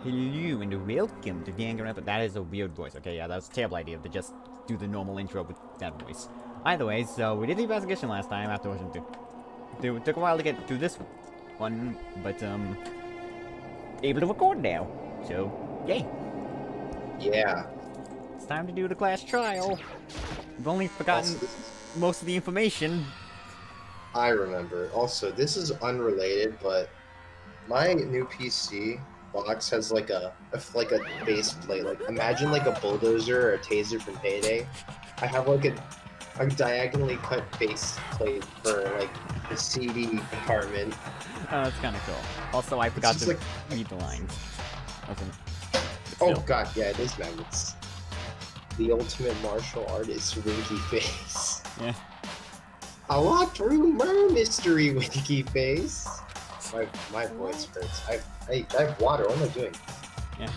Hello and welcome to Dangaronpa. That is a weird voice. Okay, yeah, that was a terrible idea to just do the normal intro with that voice. Either way, so we did the investigation last time after Ocean 2. It took a while to get through this one, but able to record now. So, yay. Yeah. It's time to do the class trial. We've only forgotten most of the information. I remember. Also, this is unrelated, but my new PC box has like a base plate. Like imagine like a bulldozer or a taser from Payday. I have like a diagonally cut base plate for like the CD compartment. Oh, that's kind of cool. Also, I forgot to read the lines. Oh god, yeah, it is magnets. The ultimate martial artist, Winky Face. Yeah. A locked room murder mystery, Winky Face. My voice hurts. I have water. What am I doing? Yeah.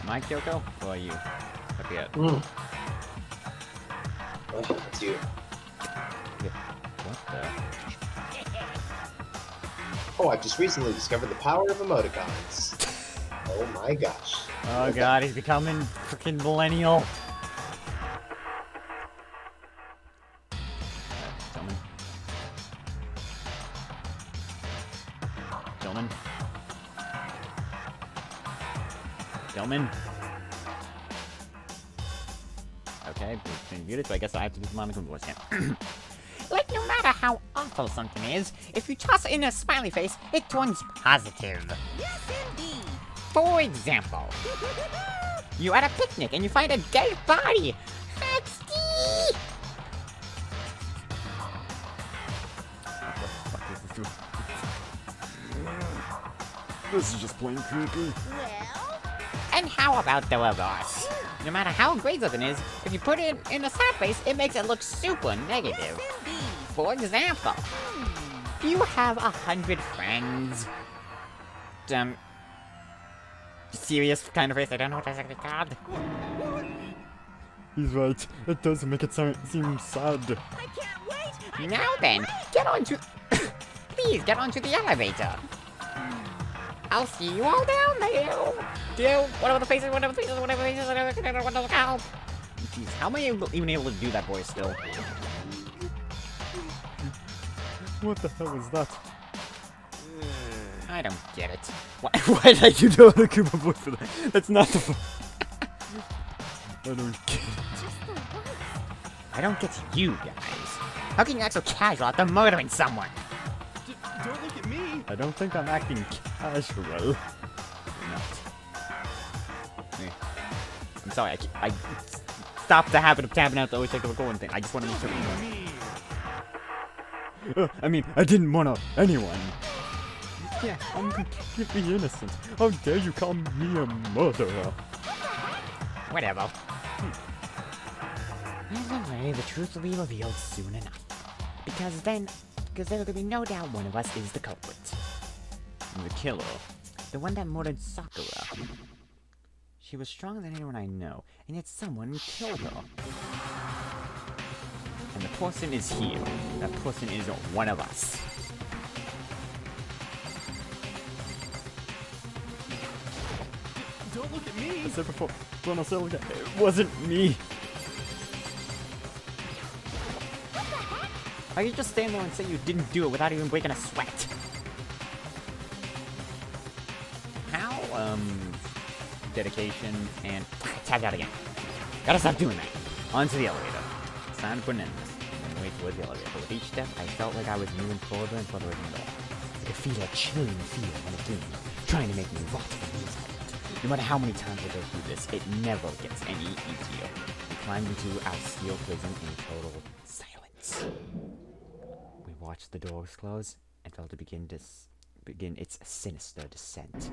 Am I Kyoko? Or are you? I forget. Oh, it's you. Yeah. What the? Oh, I've just recently discovered the power of emoticons. Oh my gosh. Oh god, he's becoming freaking millennial. Gentlemen. Okay, it's been muted, so I guess I have to do the Monica voice again. Like, no matter how awful something is, if you toss it in a smiley face, it turns positive. Yes, indeed. For example, you're at a picnic and you find a dead body. Hexty! This is just plain creepy. Well? And how about the reverse? No matter how great something is, if you put it in a sad face, it makes it look super negative. Yes, indeed. For example, you have 100 friends. Serious kind of face. I don't know what that's actually called. He's right. It does make it seem sad. I can't wait. Now then, get onto. Please get onto the elevator. I'll see you all down there. Whatever the faces, whatever the called. Jeez, how am I even able to do that voice still? What the hell is that? I don't get it. Why did you do the Koopa voice for that? That's not the. I don't get it. Just the worst. I don't get you guys. How can you act so casual after murdering someone? Don't look at me! I don't think I'm acting casual. You're not. I'm sorry, I stopped the habit of tapping out the always take the recording thing. I just want to make sure you know. I mean, I didn't murder anyone. Yeah, I'm completely innocent. How dare you call me a murderer? Whatever. Either way, the truth will be revealed soon enough. Because there will be no doubt one of us is the culprit. The killer. The one that murdered Sakura. She was stronger than anyone I know, and yet someone killed her. And the person is here. That person is one of us. Don't look at me! I said before, it wasn't me! How you just stand there and say you didn't do it without even breaking a sweat? How, dedication and tap out again. Gotta stop doing that. Onto the elevator. It's time to put an end to this. And wait towards the elevator. But with each step, I felt like I was moving further and further in the door. I could feel a chilling fear when it came, trying to make me rot from the inside. No matter how many times I go through this, it never gets any easier. We climbed into our steel prison in total silence. We watched the doors close and felt it begin its sinister descent.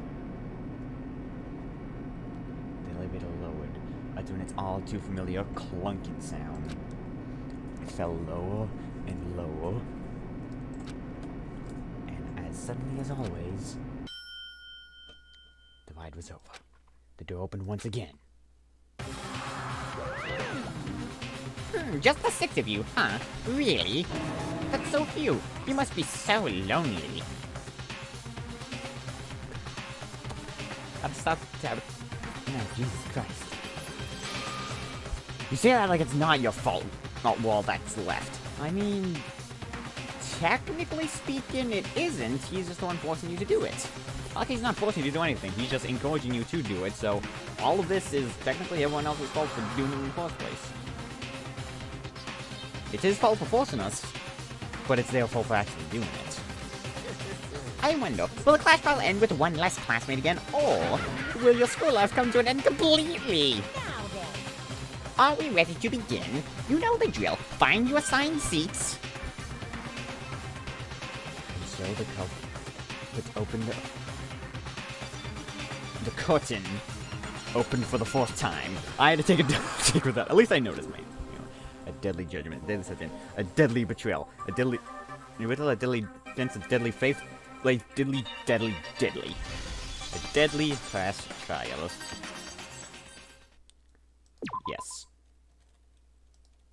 The elevator lowered, uttering its all too familiar clunking sound. It fell lower and lower, and as suddenly as always, the ride was over. The door opened once again. Just the 6 of you, huh? Really? That's so few. You must be so lonely. I've stopped. No, Jesus Christ. You say that like it's not your fault, not wall that's left. I mean, technically speaking, it isn't. He's just the one forcing you to do it. Like, he's not forcing you to do anything. He's just encouraging you to do it, so all of this is technically everyone else's fault for doing it in the first place. It's his fault for forcing us, but it's their fault for actually doing it. I wonder, will the class trial end with one less classmate again, or will your school life come to an end completely? Now then. Are we ready to begin? You know the drill. Find your assigned seats. And so the culprit opened the curtain opened for the fourth time. I had to take a double take with that. At least I noticed, mate. You know, a deadly judgment, a deadly sentence, a deadly betrayal, a deadly defense, a deadly faith, like deadly. A deadly class trial. Yes.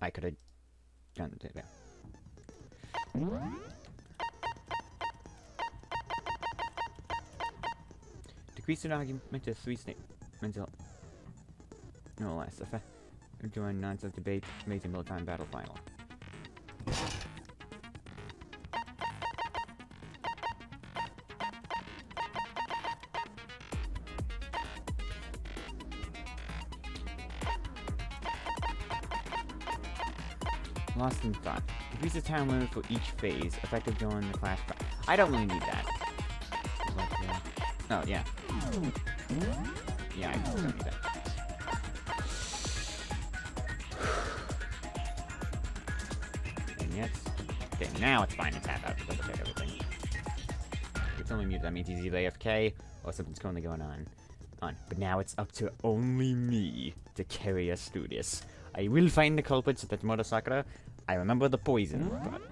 I could have done it. Decrease an argument to 3 statements. No less. Join nonsense debate, amazing real-time battle final. Lost in thought. Decrease the time limit for each phase, effective during the class. I don't really need that. But, oh, yeah. Yeah, I don't need that. And yes. Okay, now it's fine to tap out to double check everything. If it's only muted, that means he's either AFK or something's currently going on. But now it's up to only me to carry us through this. I will find the culprits that murder Sakura. I remember the poison, but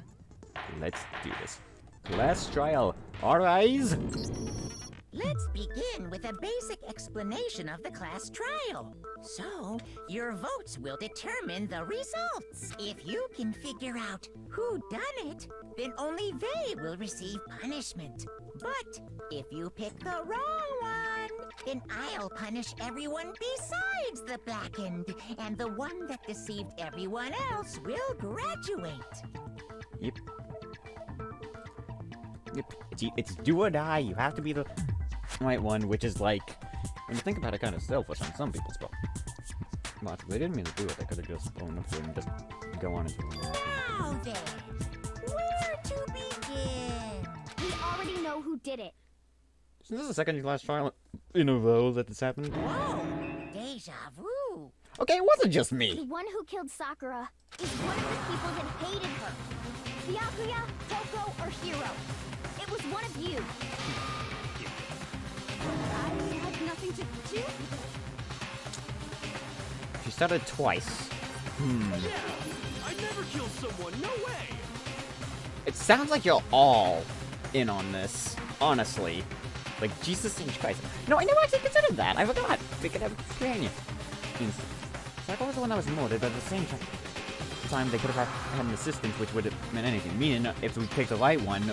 let's do this. Class trial. All rise. Let's begin with a basic explanation of the class trial. So, your votes will determine the results. If you can figure out who done it, then only they will receive punishment. But if you pick the wrong one, then I'll punish everyone besides the blackened, and the one that deceived everyone else will graduate. Yep. It's do or die. You have to be the right one, which is like, when you think about it, kind of selfish on some people's part. But they didn't mean to do it. They could have just owned up to it and just go on and do it. Now then, where to begin? We already know who did it. Isn't this the second class trial in a row that this happened? Whoa, deja vu. Okay, it wasn't just The me. one who killed Sakura is one of the people that hated her. Byakuya, Toko, or Hiro. It was one of you. I had nothing to do with it. She started twice. Yeah, I never killed someone, no way! It sounds like you're all in on this, honestly. Like, Jesus Christ. No, I never actually considered that. I forgot. They could have companion. Sakura was the one that was murdered, but at the same time, they could have had an assistant, which would have meant anything. Meaning, if we pick the right one,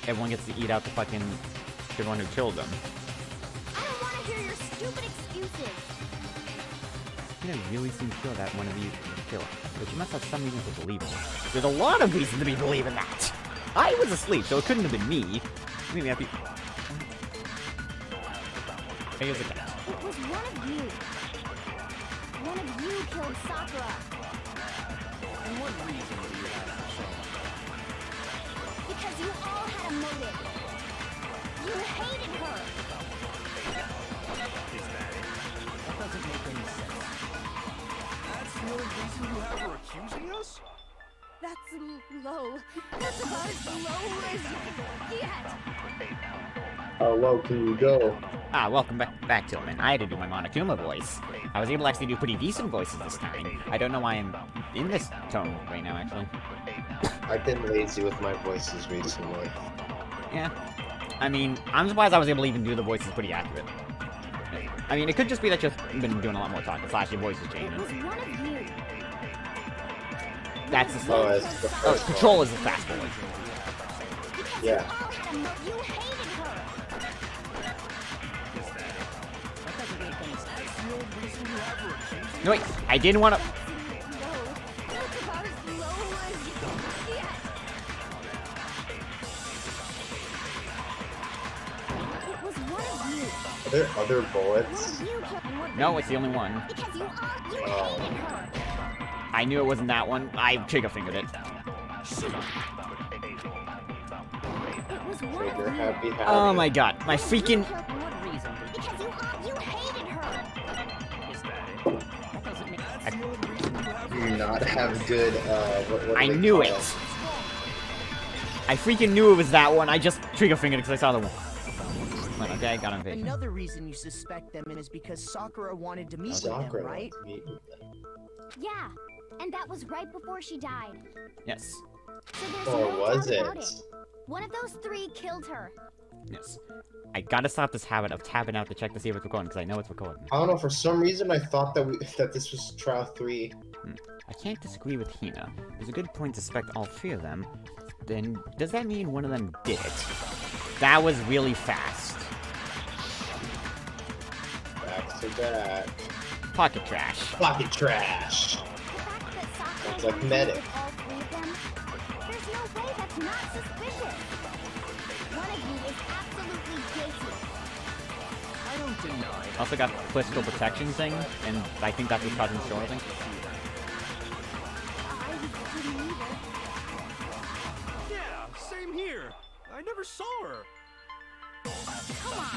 everyone gets to eat out the fucking one who killed them. I don't want to hear your stupid excuses. You didn't really seem sure that one of you would kill her. But you must have some reason to believe in it. There's a lot of reason to be believing that. I was asleep, so it couldn't have been me. Maybe I'd be... Here's the guy. It was one of you. One of you killed Sakura. And what reason do you have to say? Because you all had a motive. You hated her. Is that it? That doesn't make any sense. That's the only reason you have for accusing us? That's low. That's about as low as you can get. How low can you go? Ah, welcome back, Tillman. I had to do my Monokuma voice. I was able to actually do pretty decent voices this time. I don't know why I'm in this tone right now, actually. I've been lazy with my voices recently. Yeah. I mean, I'm surprised I was able to even do the voices pretty accurate. I mean, it could just be that you've been doing a lot more talking, / your voice is It changing. was one of you. That's the Oh, slow. that's the Oh, first control is the fast one. Because Yeah. you all had a motive. You hated her. No, wait, I didn't want to. That's about as low as you can get. It was one of you. Are there other One bullets? of you killed. No, it's the only one. Because you Oh. hated her. I knew it wasn't that one. I trigger fingered it. It was one Trigger of you. happy happy. Oh my god, my freaking. What reason? Because you hated her. Is that it? That doesn't make That's the only reason you have Do not have good, what do I they knew call it. I freaking knew it was that one. I just trigger fingered it because I saw the one. Okay, got him. Another reason you suspect them is because Sakura wanted to meet with them, Sakura. right? Yeah, and that was right before she died. Yes, So there's Or no was doubt about it? it. One of those three killed her. yes. I gotta stop this habit of tapping out to check to see if it's recording because I know it's recording. I don't know, for some reason I thought that this was trial 3. I can't disagree with Hina. There's a good point to suspect all three of them. Then, does that mean one of them did it? That was really fast. Back to back. Pocket trash. Pocket trash. The fact that Sakura Sounds like wanted to medic. meet with all three of them, there's no way that's not suspicious. One of you is absolutely guilty. I don't deny that. Also got political protection thing, and I think that's what causing the story thing. I didn't either. Yeah, same here. I never saw her. Come on.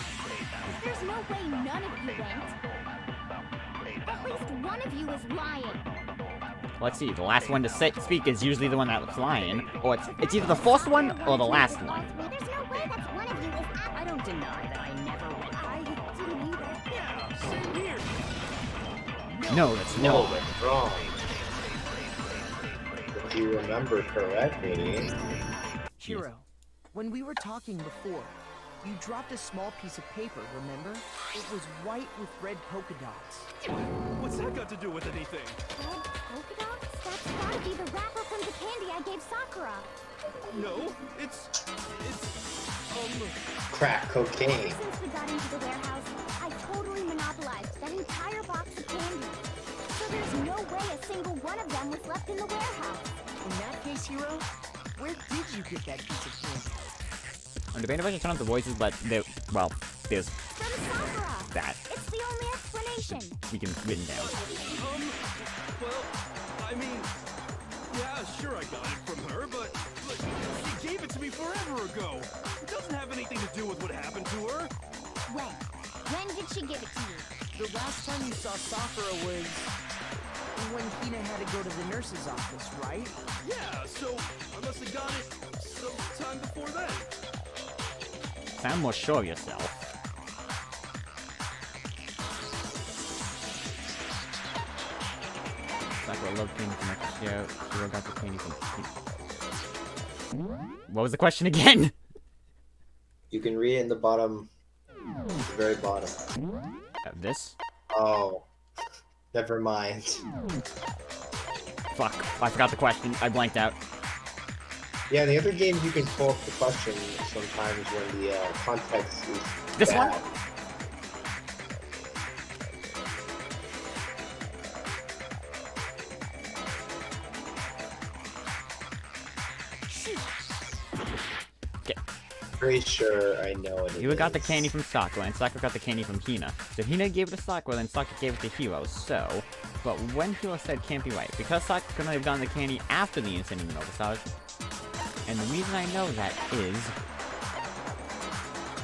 There's no way none of you went. At least one of you is lying. Let's see, the last one to speak is usually the one that's lying, or it's either the first one or the last one. There's no way that's one of you is I don't deny that I never went. I didn't either. Yeah, same here. No, that's No, no. that's wrong. If you remember correctly, Shiro, when we were talking before, you dropped a small piece of paper, remember? It was white with red polka dots. What's that got to do with anything? Red polka dots? That's gotta be the wrapper from the candy I gave Sakura. No, it's crack cocaine. Since we got into the warehouse, I totally monopolized that entire box of candy. So there's no way a single one of them was left in the warehouse. In that case, Hiro, where did you get that piece of candy? I'm debating if I should turn up the voices, but well, there's From Sakura! that It's the only explanation. we can written down. well, I mean, yeah, sure I got it from her, but she gave it to me forever ago. It doesn't have anything to do with what happened to her. When? When did she give it to you? The last time you saw Sakura was when Hina had to go to the nurse's office, right? Yeah, so I must have got it sometime before then. Sound more sure of yourself. Sakura loved candy from next show. Shiro got the candy from. What was the question again? You can read it in the bottom, the very bottom. This? Oh, never mind. Fuck, I forgot the question. I blanked out. Yeah, the other games you can pull up the question sometimes when the context is This bad. one? Okay. Pretty sure I know what it You got the is. candy from Sakura, and Sakura got the candy from Hina. So Hina gave it to Sakura, then Sakura gave it to Hiro, so... But when Hiro said can't be right, because Sakura might have gotten the candy after the incident in Novisage, and the reason I know that is...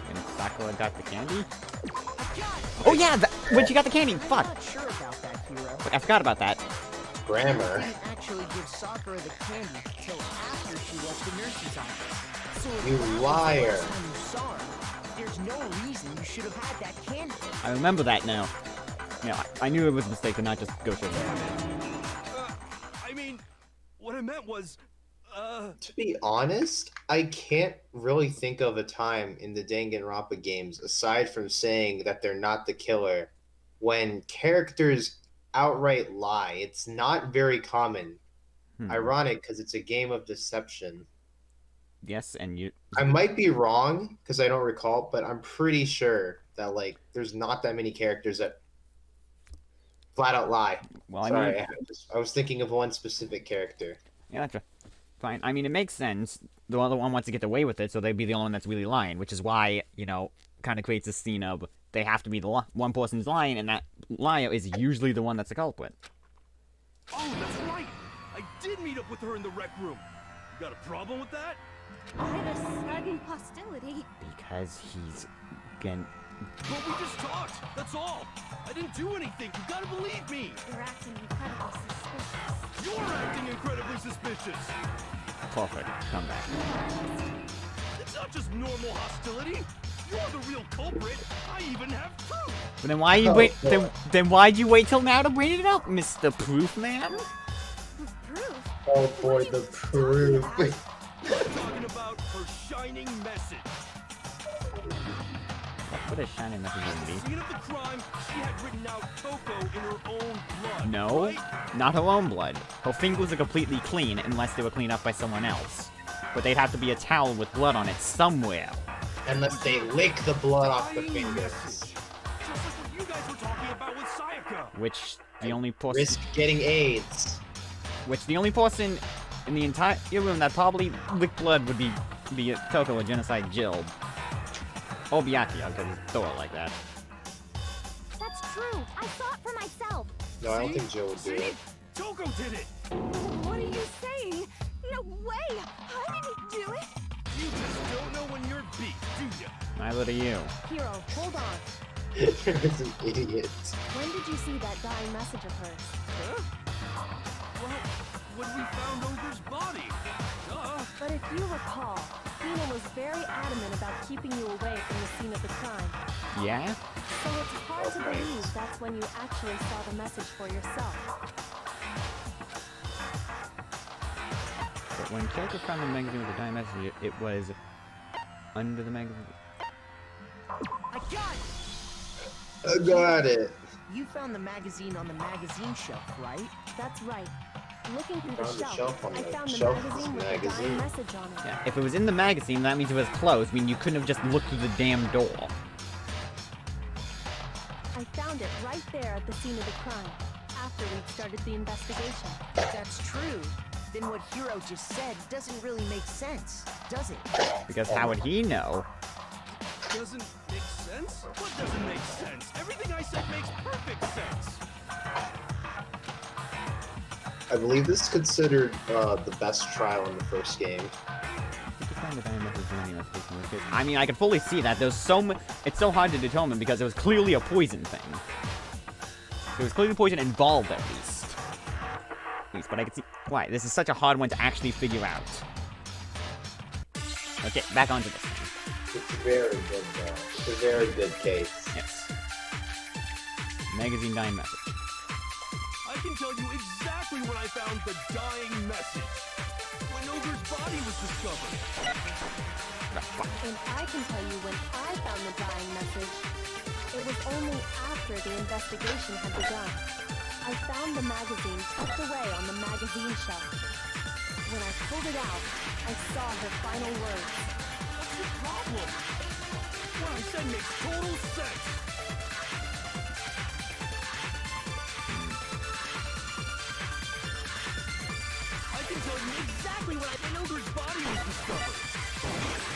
when Sakura got the candy? Oh yeah, when she got the candy! I'm Fuck! not sure about that, Hiro. Wait, I forgot about that. Grammar. Didn't actually give Sakura the candy till after she left the nurse's office. So if You that was the liar. last time you saw her, there's no reason you should have had that candy. I remember that now. Yeah, I knew it was a mistake to not just go straight to the I mean, what I meant was, To be honest, I can't really think of a time in the Danganronpa games, aside from saying that they're not the killer, when characters outright lie. It's not very common. Ironic, because it's a game of deception. Yes, and you... I might be wrong, because I don't recall, but I'm pretty sure that, like, there's not that many characters that flat out lie. Well, I Sorry, mean, I was thinking of one specific character. yeah, that's fine. I mean, it makes sense. The other one wants to get away with it, so they'd be the only one that's really lying, which is why, you know, kind of creates a scene of they have to be the one person's lying, and that liar is usually the one that's the culprit. Oh, that's right. I did meet up with her in the rec room. You got a problem with that? Why the sudden hostility? Because he's gonna... But we just talked. That's all. I didn't do anything. You gotta believe me. You're acting incredibly suspicious. You're acting incredibly suspicious. Perfect. Come back. It's not just normal hostility. You're the real culprit. I even have proof. But then why you wait? Then why'd you wait till now to bring it up, Mr. Proof Man? Proof? Oh boy, the proof. We're talking about her shining message. What a shining message At the would be. scene of the crime, she had written out Coco in her own blood. No, right? not her own blood. Her fingers are completely clean unless they were cleaned up by someone else. But they'd have to be a towel with blood on it somewhere. Unless they lick the blood off the Shining fingers. message. Just like what you guys were talking about with Sayaka. Which the only person, Risk getting AIDS. in the entire room that probably licked blood would be Coco or Genocide Jill. Or Byakuya, because he's throw it like that. That's true. I saw it for myself. No, I don't See? think Joe would do See? it. Toko did it. What are you saying? No way. I didn't do it. You just don't know when you're beat, do you? Neither do you. Hero, hold on. He's an idiot. When did you see that dying message of hers? Huh? Well, when we found Ogre's body. Duh. But if you recall, Hina was very adamant about keeping you away from the scene of the crime. Yeah? So it's hard to believe that's when you actually saw the message for yourself. But when Coco found the magazine with the dying message, it was under the magazine. I got it! I got it. You found the magazine on the magazine shelf, right? That's right. Looking through the Found the shelf, shelf on I the found the shelf magazine with the magazine. dying message on it. Yeah, if it was in the magazine, that means it was closed. I mean, you couldn't have just looked through the damn door. I found it right there at the scene of the crime, after we'd started the investigation. If that's true, then what Hiro just said doesn't really make sense, does it? Because how would he know? Doesn't make sense? What doesn't make sense? Everything I said makes perfect sense. I believe this is considered the best trial in the first game. I mean, I can fully see that. There's so much. It's so hard to determine because it was clearly a poison thing. There was clearly poison involved, at least. But I can see why. This is such a hard one to actually figure out. Okay, back onto this. It's very good, though. It's a very good case. Yes. Magazine dying message. I can tell you exactly when I found the dying message. When Ogre's body was discovered. And I can tell you when I found the dying message. It was only after the investigation had begun. I found the magazine tucked away on the magazine shelf. When I pulled it out, I saw her final words. What's your problem? What I said makes total sense. I can tell you exactly when Ogre's body was discovered.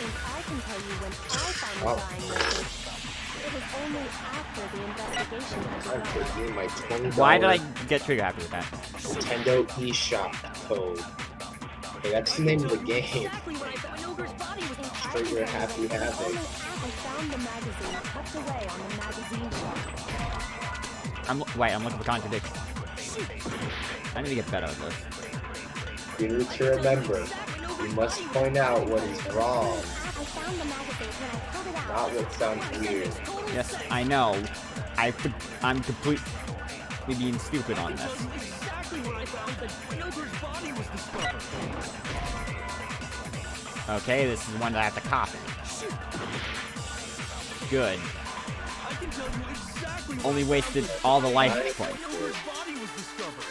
And I can tell you when I found the dying message. It was only after the investigation had I'm begun. forgetting my $20 Why did I get trigger happy with that? Nintendo eShop code. Hey, that's the name of the game. Exactly when I found Ogre's body was And I can Trigger tell you happy when havoc. only I found the magazine tucked away on the magazine shelf. Wait, I'm looking for contradictions. I need to get better at this. You need to remember, you must point out what is wrong, I found the magazine when I pulled it out. not what sounds weird. Yes, I know. I'm completely being stupid on this. exactly when I found when Ogre's body was discovered. Okay, this is one that I have to copy. Good. I can tell you exactly when Only I wasted found all the life Right. points. when Ogre's body was discovered.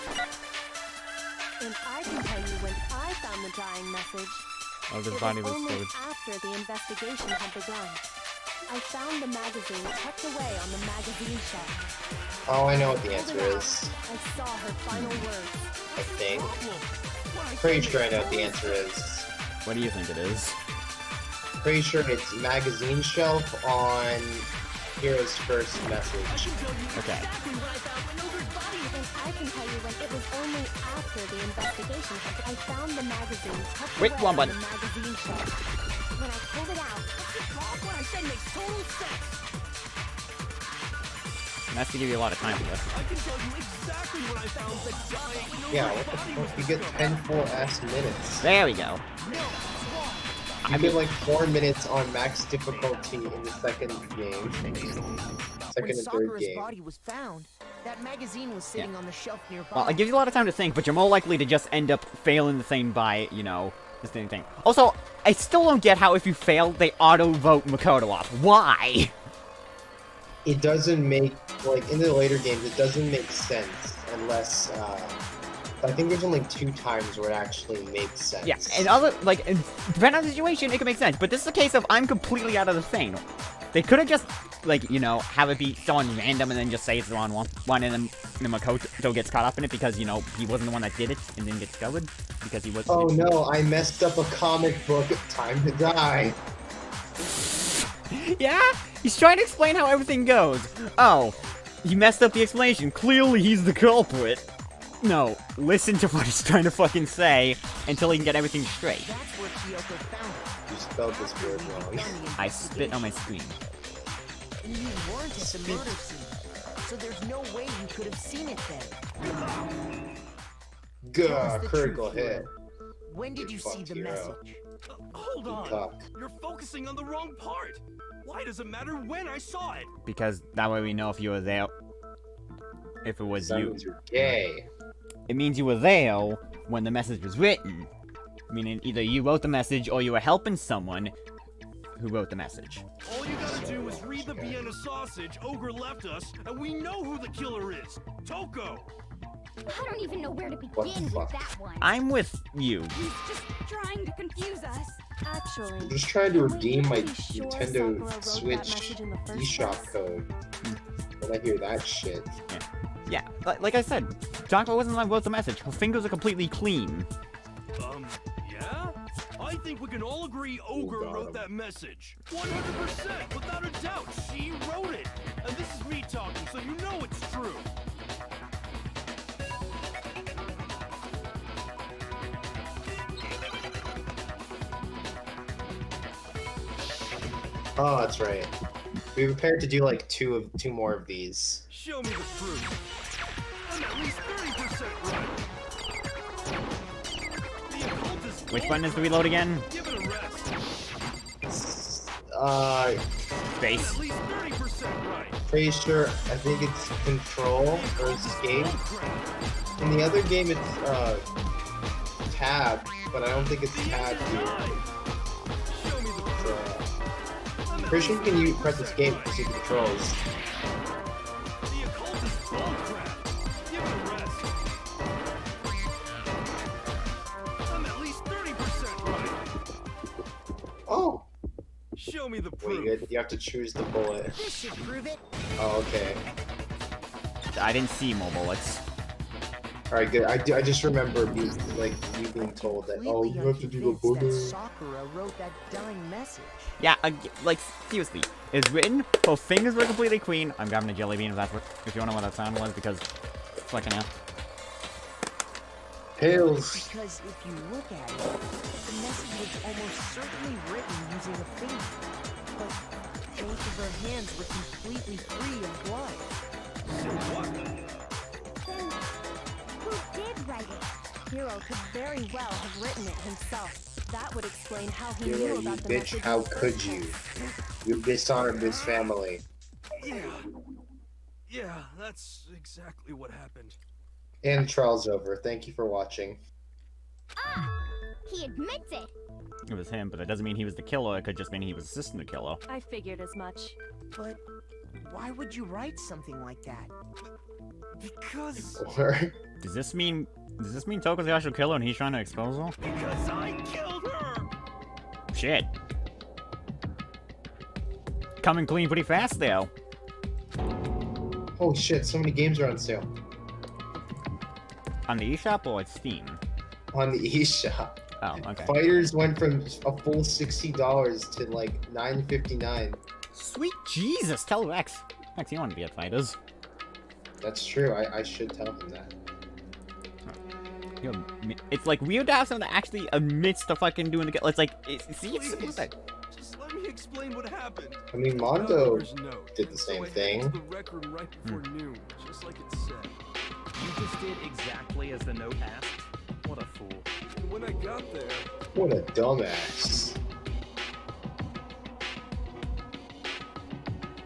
And I can tell you when I found the dying message. Oh, It this was body was only stored. after the investigation had begun. I found the magazine tucked away on the magazine shelf. Oh, I know what the Pulled answer it out. is. I saw her final words. I think. Pretty sure I know what the answer is. What do you think it is? Pretty sure it's magazine shelf on Hero's first message. Okay. And I can tell you when it was only after the investigation had I found the magazine tucked Wait, away one on button. the magazine shelf. When I pulled it out, What I said makes total sense. And that's to give you a lot of time for this. I can tell you exactly when I found the dying. Yeah, what the fuck? You get 10 full ass minutes. There we go. You get like 4 minutes on max difficulty in the second game. When Second and third Sakura's game. body was found, that magazine was sitting on the shelf nearby. Well, it gives you a lot of time to think, but you're more likely to just end up failing the thing by, you know, the same thing. Also, I still don't get how if you fail, they auto-vote Makoto off. Why? It doesn't make, like, in the later games, it doesn't make sense unless, I think there's only 2 times where it actually makes sense. Yeah, and other, like, depending on the situation, it can make sense. But this is a case of I'm completely out of the thing. They could have just, like, you know, have it be someone random and then just say it's the wrong one, and then Makoto gets caught up in it because, you know, he wasn't the one that did it and then gets discovered because he was. Oh no, I messed up a comic book. Time to die. Yeah? He's trying to explain how everything goes. Oh, he messed up the explanation. Clearly he's the culprit. No, listen to what he's trying to fucking say until he can get everything straight. That's where Kyoko found it. You spelled this word wrong. I spit on my screen. And you weren't at the murder scene, so there's no way you could have seen it then. Gah, Tell us the critical truth, hit. hero. When did you see Fuck the hero. message? Hold on. Fuck. You're focusing on the wrong part. Why does it matter when I saw it? Because that way we know if you were there. If it was That you. means you're gay. It means you were there when the message was written. Meaning either you wrote the message or you were helping someone who wrote the message. All you gotta do is read the Vienna sausage Ogre left us, and we know who the killer is. Toko! I don't even know where to What the begin with fuck? that one. I'm with you. He's just trying to confuse us. actually, I'm just trying to are we redeem my really sure Sakura Nintendo wrote that Switch message in the first eShop place? code. When I hear that shit. Yeah, like I said, Donko wasn't the one who wrote the message. Her fingers are completely clean. Yeah? I think we can all agree Ogre God. wrote that message. 100%, without a doubt, she wrote it. And this is me talking, so you know it's true. Oh, that's right. We prepared to do like two more of these. Show me the proof. I'm at least 30% right. The occult is Which button is the reload again? Give it a rest. Space. At least 30% right. Pretty sure, I think it's control or escape. Oh, crap. In the other game, it's tab, but I don't think it's tab here. Show me the proof. Pretty sure you can press escape to see the controls. The occult is bullcrap. Give it a rest. I'm at least 30% right. Oh, Show me the wait, proof. you have to choose the bullet. This should prove it. Oh, okay. I didn't see more bullets. All right, good. I just remember you being told that. Oh, you have to do the Completely bullet. unconvinced that Sakura wrote that dying message. Yeah, like, seriously. It's written, her fingers were completely clean. I'm grabbing a jelly bean if you wanna know what that sound was, because fucking hell. Tails. Because if you look at it, the message was almost certainly written using a finger. But both of her hands were completely free of blood. Then, who did write it? Hero could very well have written it himself. That would explain how he Hero, knew you about the bitch, message. how in the could first you? place. You dishonored this family. Yeah, that's exactly what happened. And trial's over. Thank you for watching. Ah! He admits it! It was him, but that doesn't mean he was the killer. It could just mean he was assisting the killer. I figured as much. But why would you write something like that? Because Or Does this mean Toko's the actual killer and he's trying to expose her? I killed her! Shit. coming clean pretty fast though. Oh shit, so many games are on sale. On the eShop or Steam? On the eShop. Oh, okay. Fighters went from a full $60 to like $9.59. Sweet Jesus, tell Rex. Rex, you want to be at Fighters. That's true, I should tell him that. It's like weird to have someone that actually admits to fucking doing the. It's like, see, it's Please, like, just let me explain what happened. I mean, Mondo There's no. did the same So I headed thing. to the rec room right before noon, just like it said. You just did exactly as the note asked? What a fool. And when I got there, What a dumbass.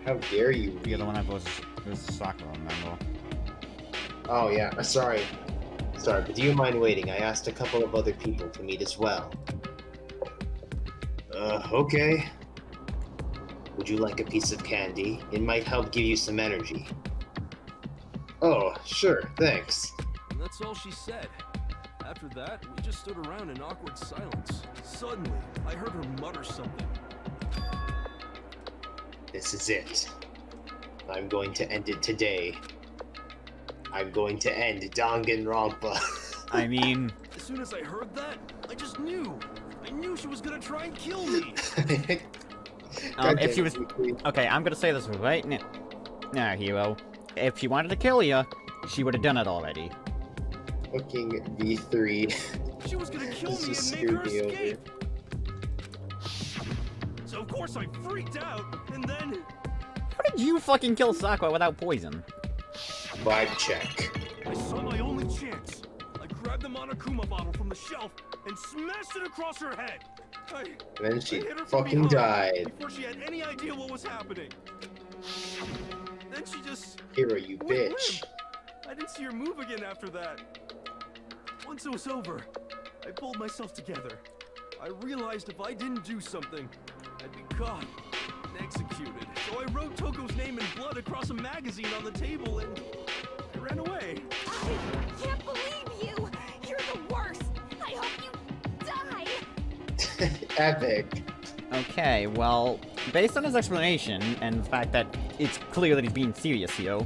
How dare you? you're the one that was Sakura, remember? Oh yeah, sorry. Sorry, but do you mind waiting? I asked a couple of other people to meet as well. Okay. Would you like a piece of candy? It might help give you some energy. Oh, sure, thanks. and that's all she said. After that, we just stood around in awkward silence. Suddenly, I heard her mutter something. This is it. I'm going to end it today. I'm going to end Dangaronpa. I mean, As soon as I heard that, I just knew. I knew she was gonna try and kill me. if she was, okay, I'm gonna say this right now, hero. If she wanted to kill you, she would have done it already. Fucking V3. She was gonna kill This me just and make her screwed me over. escape. So of course I freaked out, and then How did you fucking kill Sakura without poison? Vibe check. I saw my only chance. I grabbed the Monokuma bottle from the shelf and smashed it across her head. And then she I hit her from fucking behind died. before she had any idea what was happening. Then she just Hero, you went bitch. limp. I didn't see her move again after that. Once it was over, I pulled myself together. I realized if I didn't do something, I'd be caught and executed. So I wrote Toko's name in blood across a magazine on the table and I ran away. I can't believe you! You're the worst! I hope you die! Epic. Okay, well, based on his explanation and the fact that it's clear that he's being serious here,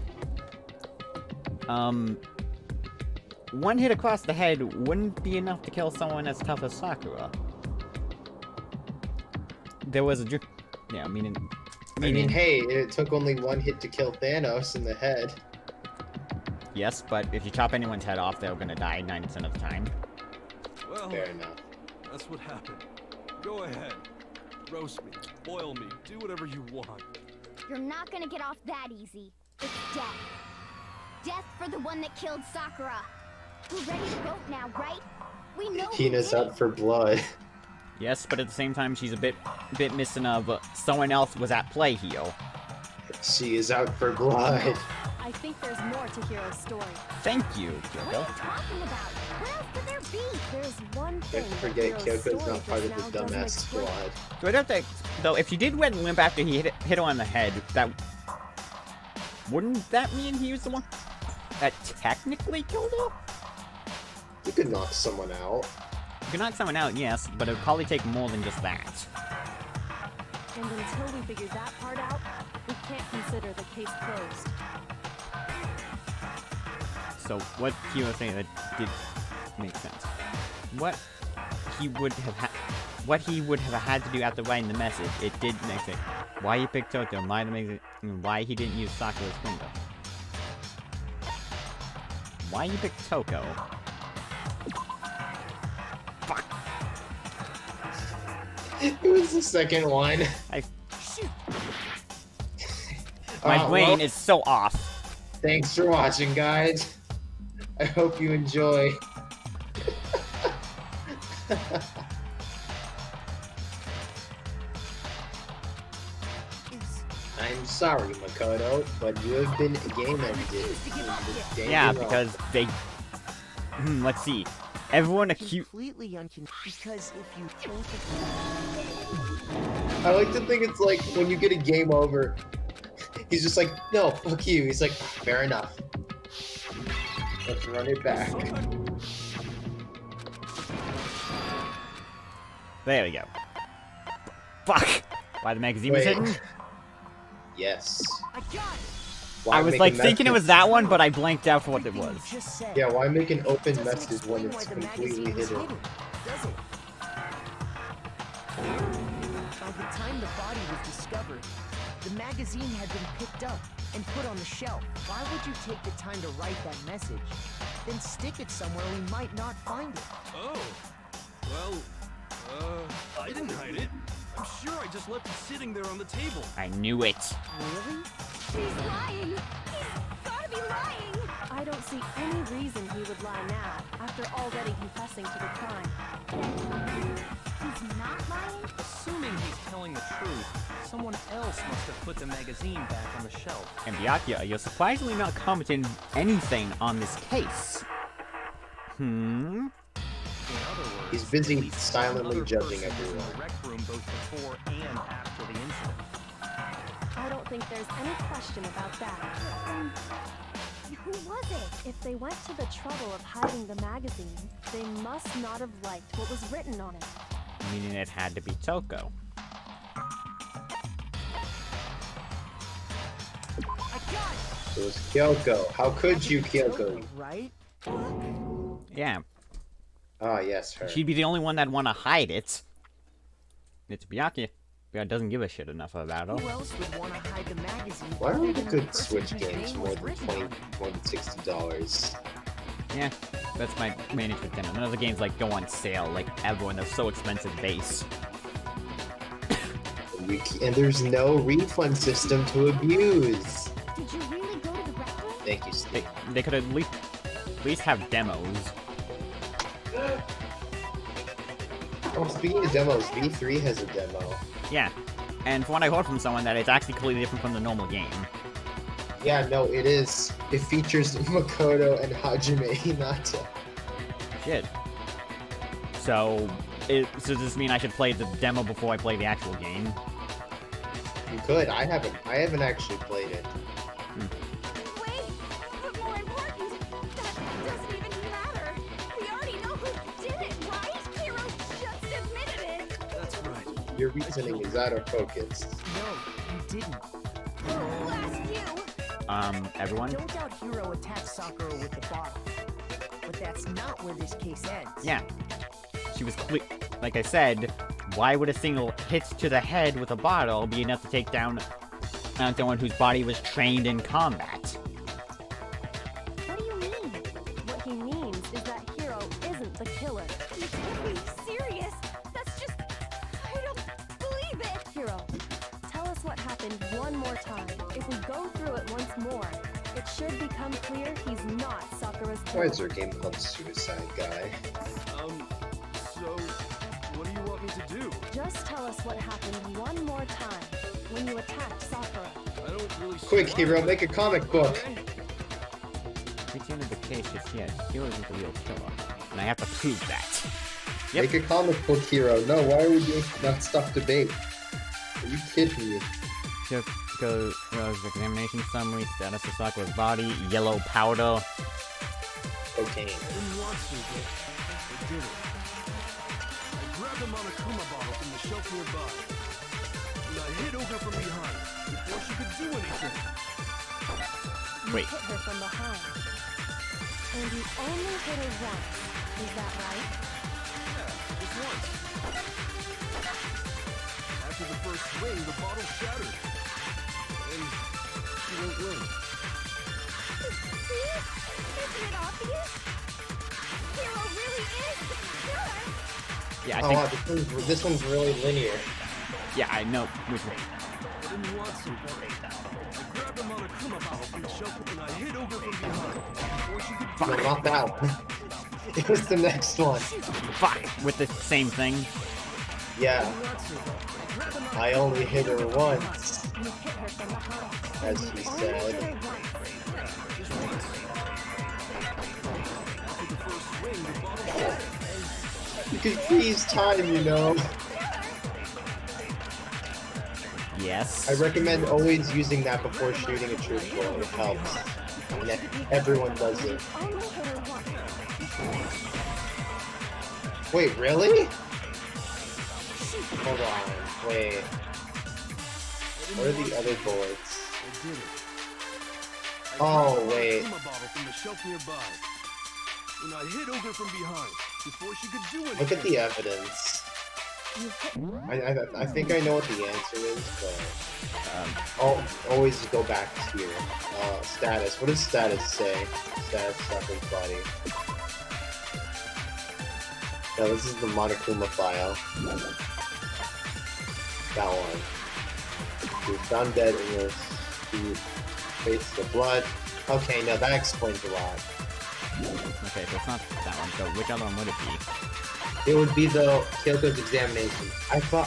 one hit across the head wouldn't be enough to kill someone as tough as Sakura. There was a yeah, meaning, I mean, hey, it took only one hit to kill Thanos in the head. yes, but if you chop anyone's head off, they're gonna die 90% of the time. Well, Fair enough. that's what happened. Go ahead. Roast me, boil me, do whatever you want. You're not gonna get off that easy. It's death. Death for the one that killed Sakura. We're ready to vote now, right? We know who Tina's did up it. for blood. Yes, but at the same time, she's a bit missing of someone else was at play here. She is out for blood. I think there's more to Hero's story. Thank you, What Kyoko. are you talking about? What else could there be? There's one thing Don't that forget, Hero's Kyoko's story not part of just the now doesn't dumbass explain. squad. So I don't think, though, if she did went limp after he hit her on the head, that wouldn't that mean he was the one that technically killed her? You could knock someone out. You could knock someone out, yes, but it would probably take more than just that. And until we figure that part out, we can't consider the case closed. So what he was saying that did make sense. What he would have had to do after writing the message, it did make sense. Why he picked Toto, why he didn't use Sakura's finger. Why you picked Toko? Fuck. It was the second one. My brain well, is so off. Thanks for watching, guys. I hope you enjoy. I'm sorry, Makoto, but you have been game ended. Yeah, because they. Let's see. Everyone accused. Completely unconfused because if you think I like to think it's like when you get a game over, he's just like, no, fuck you. He's like, fair enough. Let's run it back. There we go. Fuck! Why the magazine was Wait. hidden? Yes. I got it. Why I was make like a thinking it message- was that one, but I blanked out for what it Everything was. you just said. Yeah, why make an open Doesn't message when explain it's why the completely magazine was hidden? does it? By the time the body was discovered, the magazine had been picked up and put on the shelf. Why would you take the time to write that message? Then stick it somewhere we might not find it. Oh. Well, I didn't hide it. I'm sure I just left it sitting there on the table. I knew it. Really? He's lying. He's gotta be lying. I don't see any reason he would lie now, after already confessing to the crime. He's not lying? Assuming he's telling the truth, someone else must have put the magazine back on the shelf. And Byakuya, you're surprisingly not commenting anything on this case. In other words, He's busy at least silently another judging person was in everyone. the rec room both before and after the incident. I don't think there's any question about that. Who was it? If they went to the trouble of hiding the magazine, they must not have liked what was written on it. Meaning it had to be Toko. I got it. It was Kyoko. How could you, Kyoko? Right? Yeah, Ah, yes, her. she'd be the only one that'd want to hide it. It's Byakuya. Byakuya doesn't give a shit enough about it. Who else would want to hide the magazine? Why are other the than the good person Switch whose games name more was than written on it? more than $60? Yeah, that's my main issue with them. None of the games like go on sale like ever when they're so expensive base. And there's no refund system to abuse. Did you really go to the rec room? Thank you, Steve. They could at least have demos. Oh, speaking of demos, V3 has a demo. Yeah, and from what I heard from someone, that it's actually completely different from the normal game. Yeah, no, it is. It features Makoto and Hajime Hinata. Shit. So does this mean I should play the demo before I play the actual game? You could. I haven't actually played it. Wait, but more important, that doesn't even matter. We already know who did it, right? Hero just admitted it. That's right. Your reasoning is out of focus. No, you didn't. Who asked you? Everyone? Don't doubt Hiro attacked Sakura with the bottle. But that's not where this case ends. Yeah. She was like I said, why would a single hit to the head with a bottle be enough to take down someone whose body was trained in combat? What do you mean? What he means is that Hiro isn't the killer. You can't be serious. That's just... I don't believe it. Hiro, tell us what happened one more time. If we go through it once more, it should become clear he's not Sakura's Why killer. is there a game called Suicide Guy? So, what do you want me to do? Just tell us what happened one more time when you attacked Sakura. I don't really see Quick, why. Hero, make a comic book. Okay. At the end of the case is yes, Hero isn't the real killer. And I have to prove that. Yep. Make a comic book, Hero. No, why are we doing non-stop debate? Are you kidding me? Just go examination summary, status of Sakura's body, yellow powder. Cocaine. Didn't want to, but I did it. I grabbed a Monokuma bottle from the shelf nearby, and I hit over from behind before she could do anything. You Wait. hit her from behind. And you only hit her once. Is that right? Yeah, just once. After the first swing, the bottle shattered, and she went limp. See? Isn't it obvious? Hero really is the killer. Yeah, I Oh, think. wow, this one's really linear. Yeah, I know. Which one? I didn't want to, but I grabbed a Monokuma bottle from the shelf and I hit over from behind before she could do No, not that one. It was the next one. Fuck! With the same thing. Yeah, not to. I grabbed a I only hit her once, You hit her from behind. as And she you only hit said. her once. just once. After the first swing, the bottle shattered. You can freeze time, you know. Yes. I recommend always using that before shooting a truthful. It helps. And everyone does it. Only hit her once. Wait, really? Hold on. Wait. What are the other bullets? I did it. I Oh, grabbed the wait. Monokuma bottle from the shelf nearby. And I hit Ogre from behind before she could do anything. Look at the evidence. I think I know what the answer is, but I'll always go back here. Status. What does status say? Status weapons body. No, this is the Monokuma file. That one. He was found dead in this. He faced the blood. Okay, no, that explains a lot. Okay, so it's not that one. So which other one would it be? It would be the Kyoko's examination.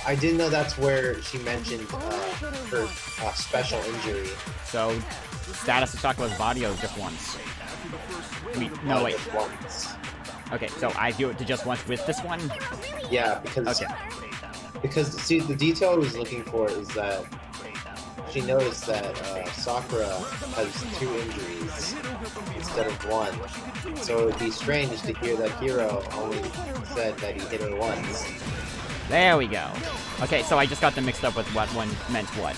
I didn't know that's where she mentioned her special injury. So status of Sakura's body or just once? No, wait. Just once. Okay, so I do it to just once with this one? Yeah, because Okay. because see the detail I was looking for is that she noticed that Sakura has 2 injuries instead of 1. So it would be strange to hear that Hiro only said that he hit her once. There we go. Okay, so I just got them mixed up with what one meant what.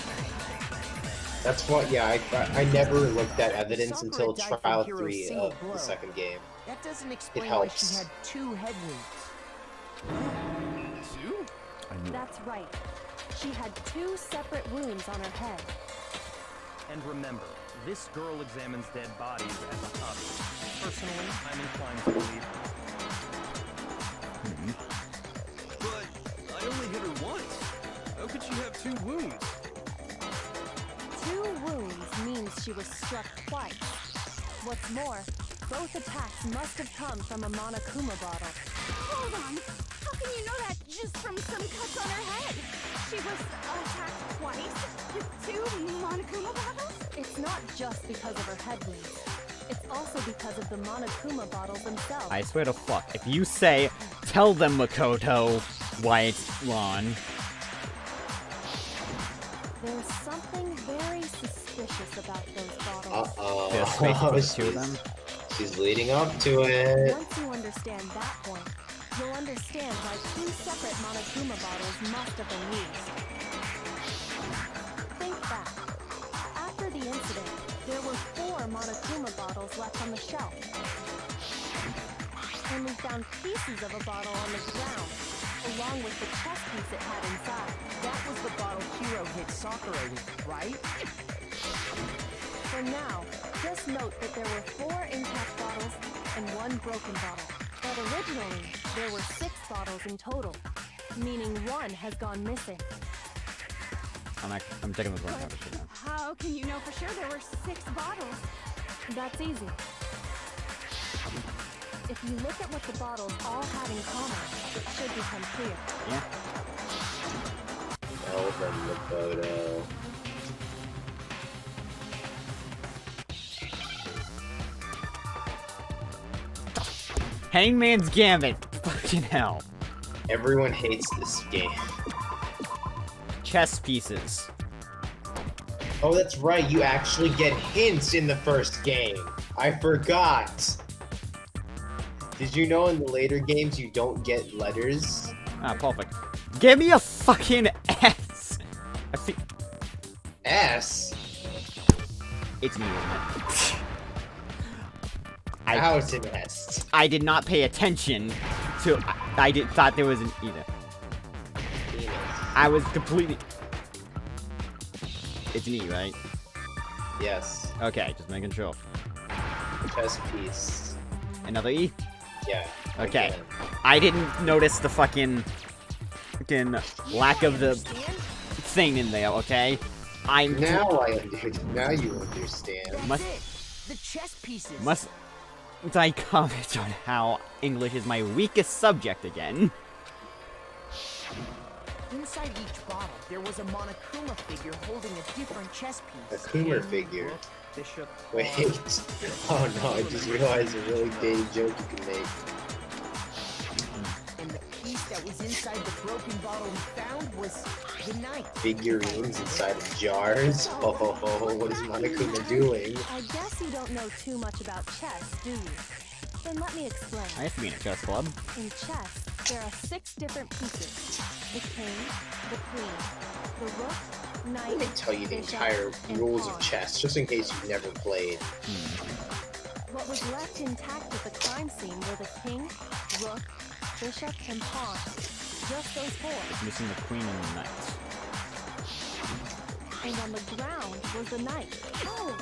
That's what, yeah, I never looked at evidence until Trial 3 of the second game. That doesn't explain why helps. she had 2 head wounds. 2? That's right. She had 2 separate wounds on her head. And remember, this girl examines dead bodies as a hobby. Personally, I'm inclined to believe her. But I only hit her once. How could she have 2 wounds? 2 wounds means she was struck twice. What's more, both attacks must have come from a Monokuma bottle. Hold on. How can you know that just from some cuts on her head? She was attacked twice with 2 Monokuma bottles? It's not just because of her head wounds. It's also because of the Monokuma bottles themselves. I swear to fuck, if you say, tell them Makoto why it's Ron. There's something very suspicious about those bottles. Uh-oh. There's space to put 2 of them. She's leading up to it. Once you understand that point, you'll understand why 2 separate Monokuma bottles must have been used. Think back. After the incident, there were 4 Monokuma bottles left on the shelf. And we found pieces of a bottle on the ground, along with the chest piece it had inside. That was the bottle Hiro hit Sakura with, right? For now, just note that there were 4 intact bottles and 1 broken bottle. But originally, there were 6 bottles in total, meaning 1 has gone missing. I'm taking the blood temperature now. How can you know for sure there were 6 bottles? That's easy. If you look at what the bottles all had in common, it should become clear. Yeah. Tell them the photo. Hangman's Gambit. Fucking hell. Everyone hates this game. Chess pieces. Oh, that's right. You actually get hints in the first game. I forgot. Did you know in the later games you don't get letters? Ah, perfect. Give me a fucking S. I think S? it's me, isn't it? How is it S? I did not pay attention to. I thought there was an either. Penis. I was completely. It's an E, right? Yes. Okay, just making sure. Chess piece. Another E? Yeah. Okay. Again. I didn't notice the fucking lack of the thing in there, okay? I'm Now I understand. Now you understand. Must The chess pieces. must I comment on how English is my weakest subject again? Inside each bottle, there was a Monokuma figure holding a different chess A piece. Coomer figure. Bishop. Wait. Oh no, I just realized a really dated joke you can make. And the piece that was inside the broken bottle we found was the knight. Figurines inside of jars? Oh, what is Monokuma doing? I guess you don't know too much about chess, do you? Then let me explain. I used to be in a chess club. In chess, there are 6 different pieces. The king, the queen, the rook, Let me tell you the entire rules of chess, just in case you've never played. What was left intact at the crime scene were the king, rook, bishop, and pawn. Just those four. It's missing the queen and the knight. And on the ground was the knight. Oh,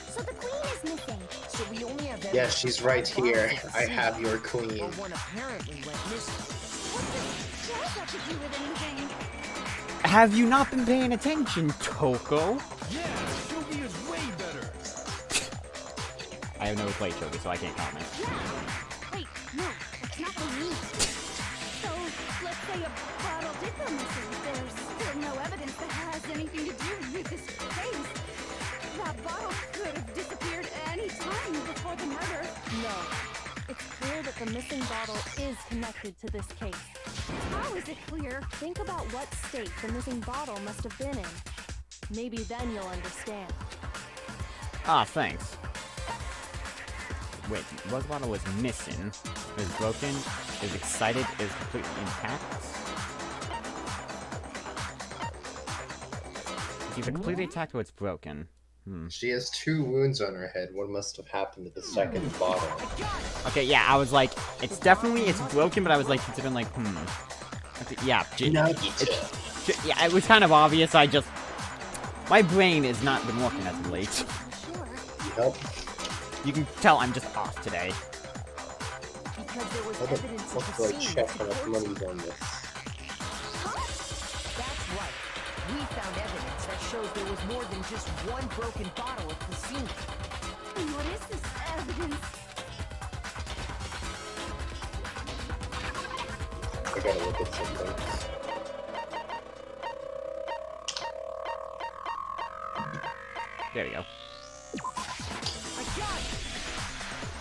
so the queen is missing. So we only have Yeah, she's right here. I have your queen. Or one apparently went missing. What does that got to do with anything? Have you not been paying attention, Toko? Yeah, Shogi is way better. I have never played Shogi, so I can't comment. Yeah. Wait, no, that's not what I mean. So, let's say a bottle did go missing. There's still no evidence that has anything to do with this case. That bottle could have disappeared any time before the murder. No. It's clear that the missing bottle is connected to this case. How is it clear? Think about what state the missing bottle must have been in. Maybe then you'll understand. Ah, thanks. Wait, what bottle was missing? It was broken, it was excited, it was completely intact. It's either completely intact or it's broken. She has 2 wounds on her head. What must have happened to the second bottle? Okay, yeah, I was like, it's broken, but I was like, considering like, Okay, yeah, yeah, it was kind of obvious, my brain has not been working as of late. Yep. You can tell I'm just off today. Because there was What the evidence fuck at do the I scene. check how much money's on this? That's right. We found evidence that shows there was more than just one broken bottle at the scene. What is this evidence? I gotta look at something. There we go.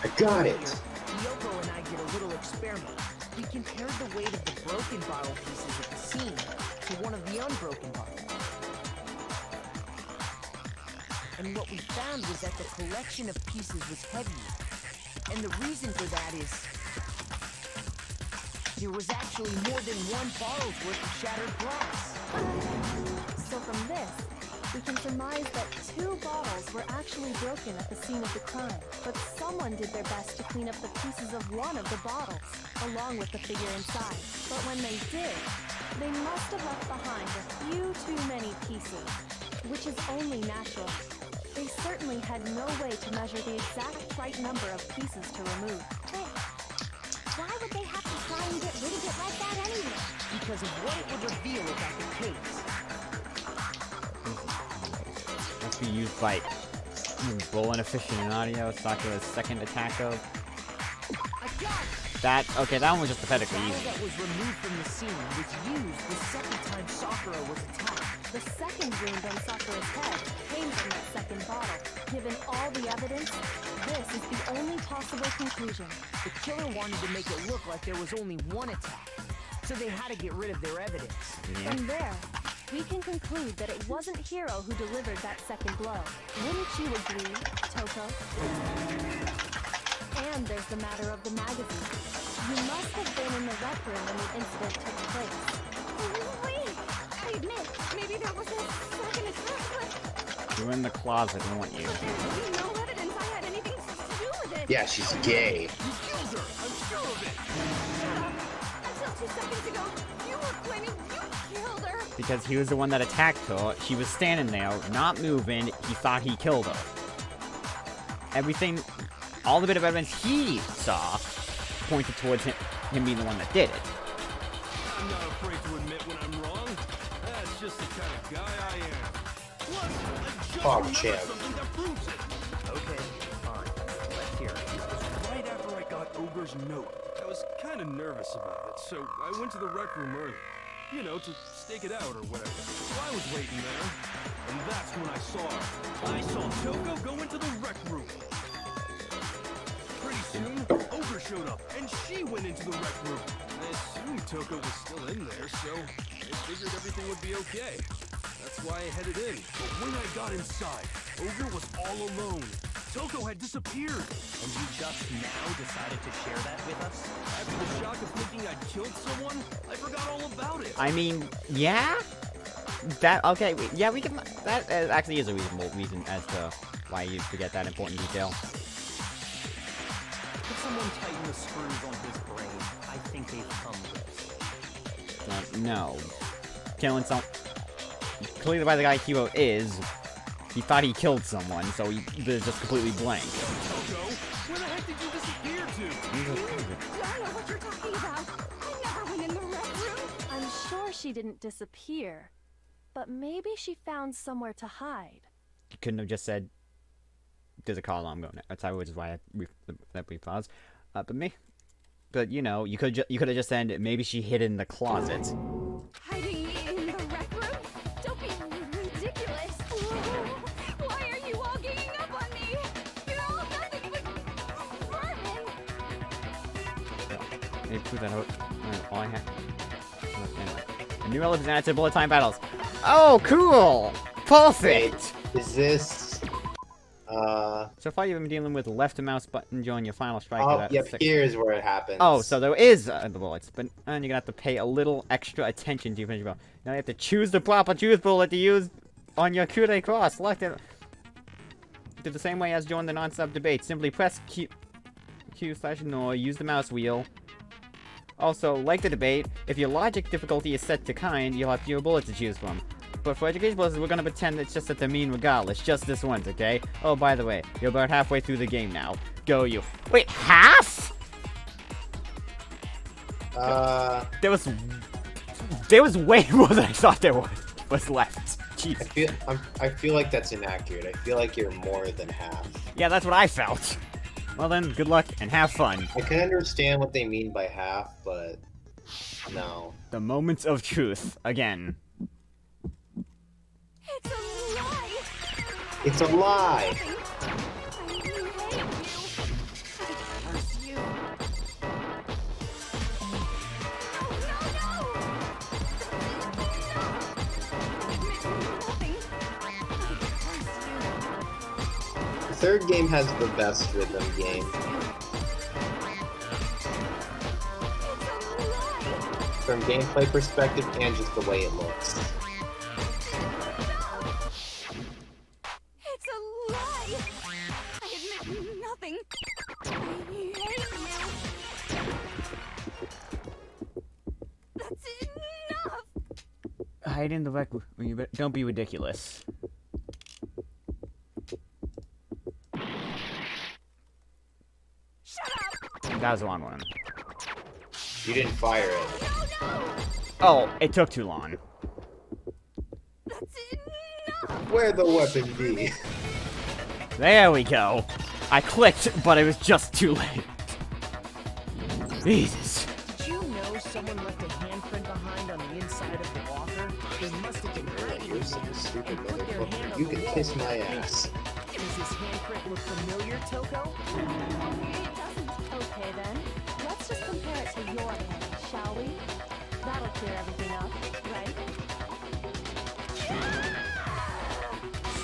I got it! Yoko and I did a little experiment. We compared the weight of the broken bottle pieces at the scene to one of the unbroken bottles. And what we found was that the collection of pieces was heavier. And the reason for that is there was actually more than one bottle's worth of shattered glass. So from this, we can surmise that 2 bottles were actually broken at the scene of the crime. But someone did their best to clean up the pieces of one of the bottles, along with the figure inside. But when they did, they must have left behind a few too many pieces, which is only natural. They certainly had no way to measure the exact right number of pieces to remove. But why would they have to try and get rid of it like that anyway? Because of what it would reveal about the case. Must be used by Bullen aficionado, Sakura's second attack of. That one was just pathetically The easy. bottle that was removed from the scene was used the second time Sakura was attacked. The second wound on Sakura's head came from that second bottle. Given all the evidence, this is the only possible conclusion. The killer wanted to make it look like there was only one attack, so they had to get rid of their evidence. Yeah. From there, we can conclude that it wasn't Hiro who delivered that second blow. Wouldn't you agree, Toko? And there's the matter of the magazine. You must have been in the rec room when the incident took place. Wait, I admit, maybe there was a second attack, but You're in the closet, I want you. there's no evidence I had anything to do with it. Yeah, she's gay. You killed her! I'm sure of it! Until 2 seconds ago, you were claiming you killed her. Because he was the one that attacked her. She was standing there, not moving. He thought he killed her. Everything, all the bit of evidence he saw pointed towards him being the one that did it. I'm not afraid to admit when I'm wrong. That's just the kind of guy I am. Plus, I just remembered champ. something that proves it. Okay, fine. Let's hear it. It was right after I got Ogre's note. I was kind of nervous about it, so I went to the rec room early. You know, to stake it out or whatever. So I was waiting there, and that's when I saw her. I saw Toko go into the rec room. Pretty soon, Ogre showed up, and she went into the rec room. I assumed Toko was still in there, so I figured everything would be okay. That's why I headed in. But when I got inside, Ogre was all alone. Toko had disappeared. And you just now decided to share that with us? After the shock of thinking I'd killed someone, I forgot all about it. I mean, yeah? Okay, yeah, we can. That actually is a reasonable reason as to why you forget that important detail. Could someone tighten the screws on his brain? I think they've come this. No. Killing some. Clearly, by the guy Kilo is, he thought he killed someone, so he was just completely blank. Toko, where the heck did you disappear to? I don't know what you're talking about. I never went in the rec room. I'm sure she didn't disappear, but maybe she found somewhere to hide. You couldn't have just said, "There's a car alarm going." That's which is why we pause. But you know, you could have just said maybe she hid in the closet. Hiding in the rec room? Don't be ridiculous. Why are you all ganging up on me? You're all nothing but vermin. Maybe prove that out. All I have. Anyway. A new element added to bullet time battles. Oh, cool! Perfect! Is this So far you've been dealing with left mouse button during your final strike. oh, yep, here's where it happens. Oh, so there is the bullets, but and you're gonna have to pay a little extra attention to your finish roll. Now you have to choose the proper choose bullet to use on your coup de cross. Select it. Do the same way as during the non-stop debate. Simply press Q/N or use the mouse wheel. Also, like the debate, if your logic difficulty is set to kind, you'll have fewer bullets to choose from. But for education purposes, we're gonna pretend it's just that they're mean regardless, just this once, okay? Oh, by the way, you're about halfway through the game now. Go you. Wait, half? There was way more than I thought there was left. Jeez. I feel like that's inaccurate. I feel like you're more than half. Yeah, that's what I felt. Well then, good luck and have fun. I can understand what they mean by half, but no. The moments of truth again. It's a lie. It's a lie. I hate you. I curse you. The third game has the best rhythm game. From gameplay perspective and just the way it looks. It's a lie. I admit nothing. I hate you. That's enough. Hide in the rec room. Don't be ridiculous. Shut up. That was the wrong one. You didn't fire it. Oh, it took too long. That's enough. Where'd the weapon be? There we go. I clicked, but it was just too late. Jesus. Did you know someone left a handprint behind on the inside of the walker? They must have been hiding You're in such a there stupid and put their hand motherfucker. on You the can wall. kiss my ass. Does this handprint look familiar, Toko? It doesn't. Okay then, let's just compare it to your hand, shall we? That'll clear everything up, right?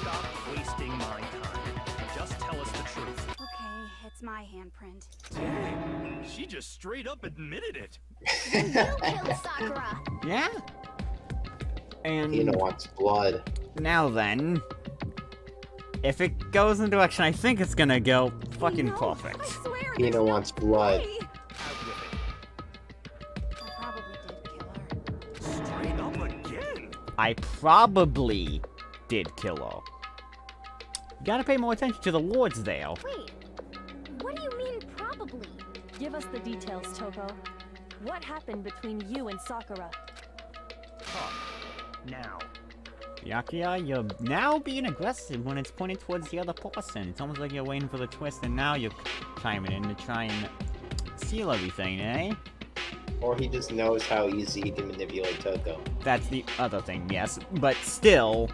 Stop wasting my time. Just tell us the truth. Okay, it's my handprint. Dang, she just straight up admitted it. You killed Sakura. Yeah? And Hina wants blood. now then, if it goes in the direction I think it's gonna go, fucking No, perfect. I swear. Hina it's not wants blood. me. Out with I probably did kill her. Straight up again. I probably did kill her. You gotta pay more attention to the lords there. Wait, what do you mean probably? Give us the details, Toko. What happened between you and Sakura? it. Talk. Now. Yakuya, you're now being aggressive when it's pointed towards the other person. It's almost like you're waiting for the twist and now you're chiming in to try and seal everything, eh? Or he just knows how easy he can manipulate Toko. That's the other thing, yes. But still,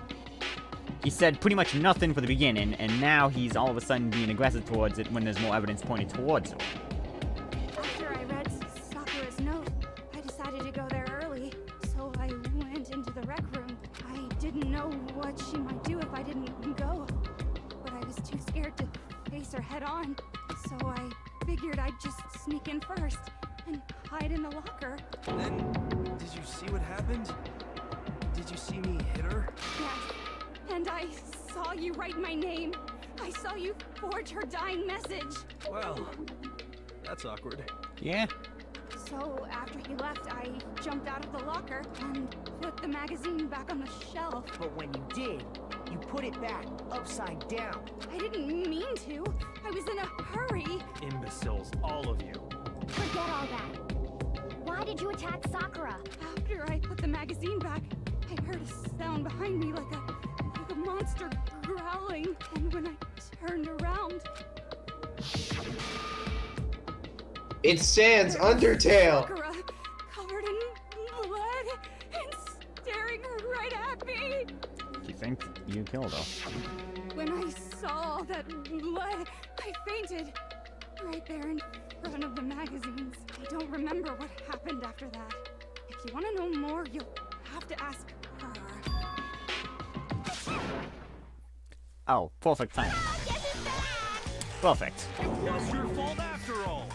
he said pretty much nothing for the beginning, and now he's all of a sudden being aggressive towards it when there's more evidence pointed towards him. After I read Sakura's note, I decided to go there early, so I went into the rec room. I didn't know what she might do if I didn't go, but I was too scared to face her head on, so I figured I'd just sneak in first and hide in the locker. Then, did you see what happened? Did you see me hit her? Yes. And I saw you write my name. I saw you forge her dying message. Well, that's awkward. Yeah. So after he left, I jumped out of the locker and put the magazine back on the shelf. But when you did, you put it back upside down. I didn't mean to. I was in a hurry. Imbeciles, all of you. Forget all that. Why did you attack Sakura? After I put the magazine back, I heard a sound behind me like a monster growling. And when I turned around, It's Sans Undertale. Sakura, covered in blood and staring right at me. You think you killed her? When I saw all that blood, I fainted. Right there in front of the magazines. I don't remember what happened after that. If you want to know more, you'll have to ask her. Oh, perfect timing. Perfect. It's your fault after all.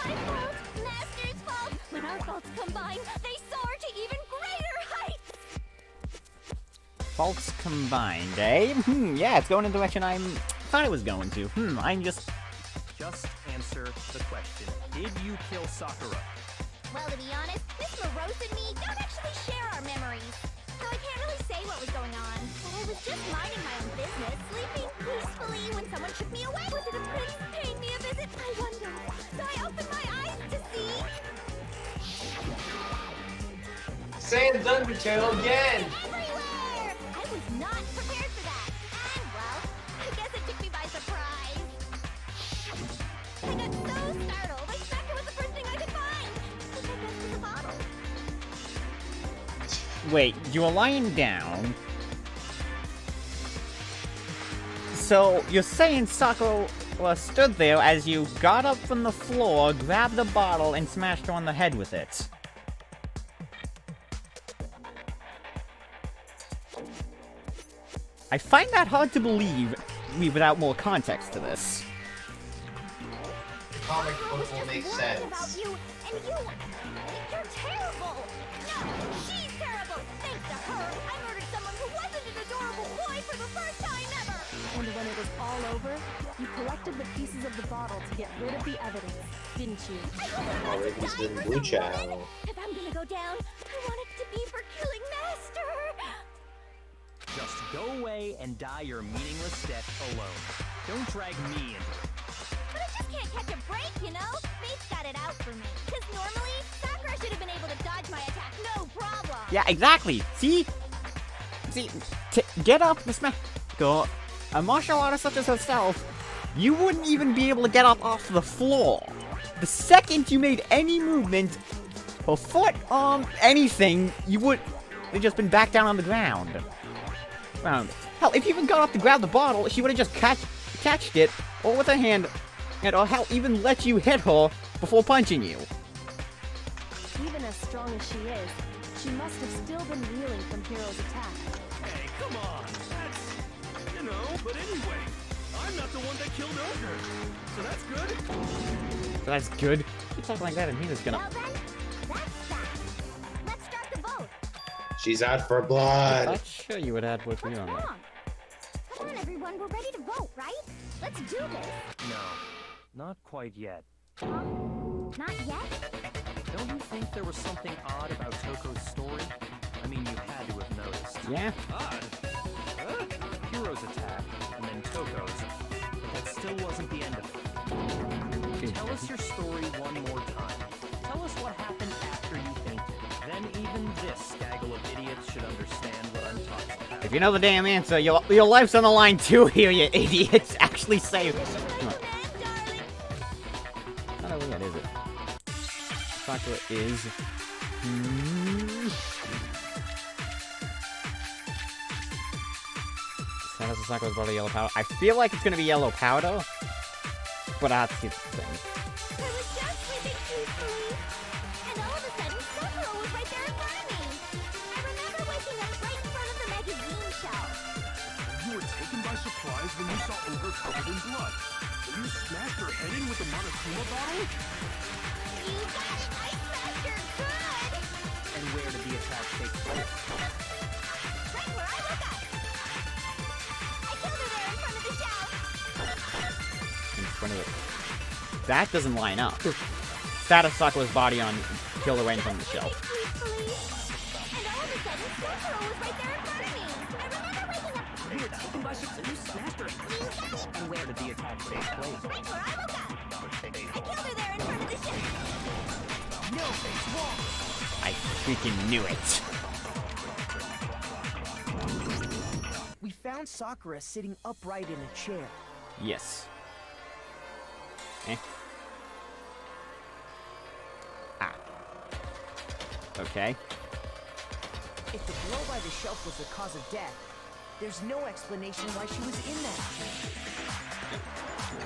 My fault, Master's fault. When our faults combine, they soar to even greater heights. Faults combined, eh? Yeah, it's going in the direction I thought it was going to. I'm just... Just answer the question. Did you kill Sakura? Well, to be honest, Miss Morose and me don't actually share our memories. So I can't really say what was going on. But I was just minding my own business, sleeping peacefully when someone shook me away. Was it a prince paying me a visit? I wonder. So I opened my eyes to see... Sans Undertale again. everywhere! I was not prepared for that. And, well, I guess it took me by surprise. I got so startled, I smacked it with the first thing I could find. Which I guess was a bottle. Wait, you were lying down. So, you're saying Sakura stood there as you got up from the floor, grabbed the bottle, and smashed her on the head with it. I find that hard to believe without more context to this. Comic book will make Worried about sense. you, and you're terrible. No, she's terrible. Thanks to her, I murdered someone who wasn't an adorable boy for the first time ever. And when it was all over, you collected the pieces of the bottle to get rid of the evidence, didn't you? Oh, it was in Blue Channel. If I'm gonna go down, I want it to be for killing Master. Just go away and die your meaningless death alone. Don't drag me into it. But I just can't catch a break, you know? Fate's got it out for me. Because normally, Sakura should have been able to dodge my attack, no problem. Yeah, exactly. See? Get up, Miss Go. A martial artist such as herself, you wouldn't even be able to get up off the floor. The second you made any movement, her foot, anything, you would have just been back down on the ground. Hell, if you even got up to grab the bottle, she would have just catched it, or with her hand, and or hell, even let you hit her before punching you. Even as strong as she is, she must have still been reeling from Hero's attack. Hey, come on. That's, you know, but anyway, I'm not the one that killed Ogre. So that's good. So that's good. You talk like that, and he's gonna. Well then, that's that. Let's start the vote. She's out for I'm blood. not sure you would add with me What's on that. wrong? Come on, everyone, we're ready to vote, right? Let's do this. No, not quite yet. Not yet? Don't you think there was something odd about Toko's story? I mean, you had to have noticed. Yeah. Odd. Huh? Hero's attack, and then Toko's. But that still wasn't the end of it. Tell us your story one more time. Tell us what happened after you fainted. Then even this gaggle of idiots should understand what I'm talking about. If you know the damn answer, your life's on the line too here, you idiots. Actually say it. Come on. Not a weird, is it? Sakura is... Status of Sakura's body yellow powder. I feel like it's gonna be yellow powder, but I have to see the thing. I was just sleeping peacefully, and all of a sudden, Sakura was right there in front of me. I remember waking up right in front of the magazine shelf. You were taken by surprise when you saw Ogre covered in blood. You smashed her head in with a Monokuma bottle? You got it! I smashed her good! And where did the attack take place? front of it. That doesn't line up. Status Sakura's body on killed away from the shelf. And all of a sudden, Sakura was right there in front of me. I remember waking up. You were taken by some you smashed her. And where did the attack take place? Right where I woke up. I killed her there in front of the ship. No, it's wrong. I freaking knew it. We found Sakura sitting upright in a chair. Yes. Eh. Ah. Okay. If the blow by the shelf was the cause of death, there's no explanation why she was in that chair.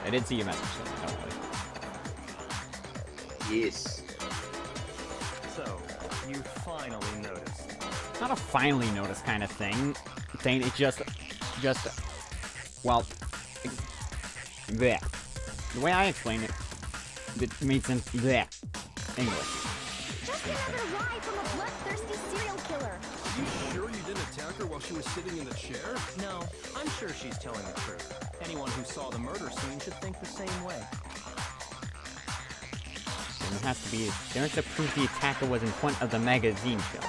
I did see your message, so don't worry. Yes. So, you finally noticed. It's not a finally noticed kind of thing. It's just, well, there. The way I explain it, it made sense there. English. Just another lie from a bloodthirsty serial killer. Are you sure you didn't attack her while she was sitting in the chair? No, I'm sure she's telling the truth. Anyone who saw the murder scene should think the same way. And there has to prove the attacker was in front of the magazine shelf.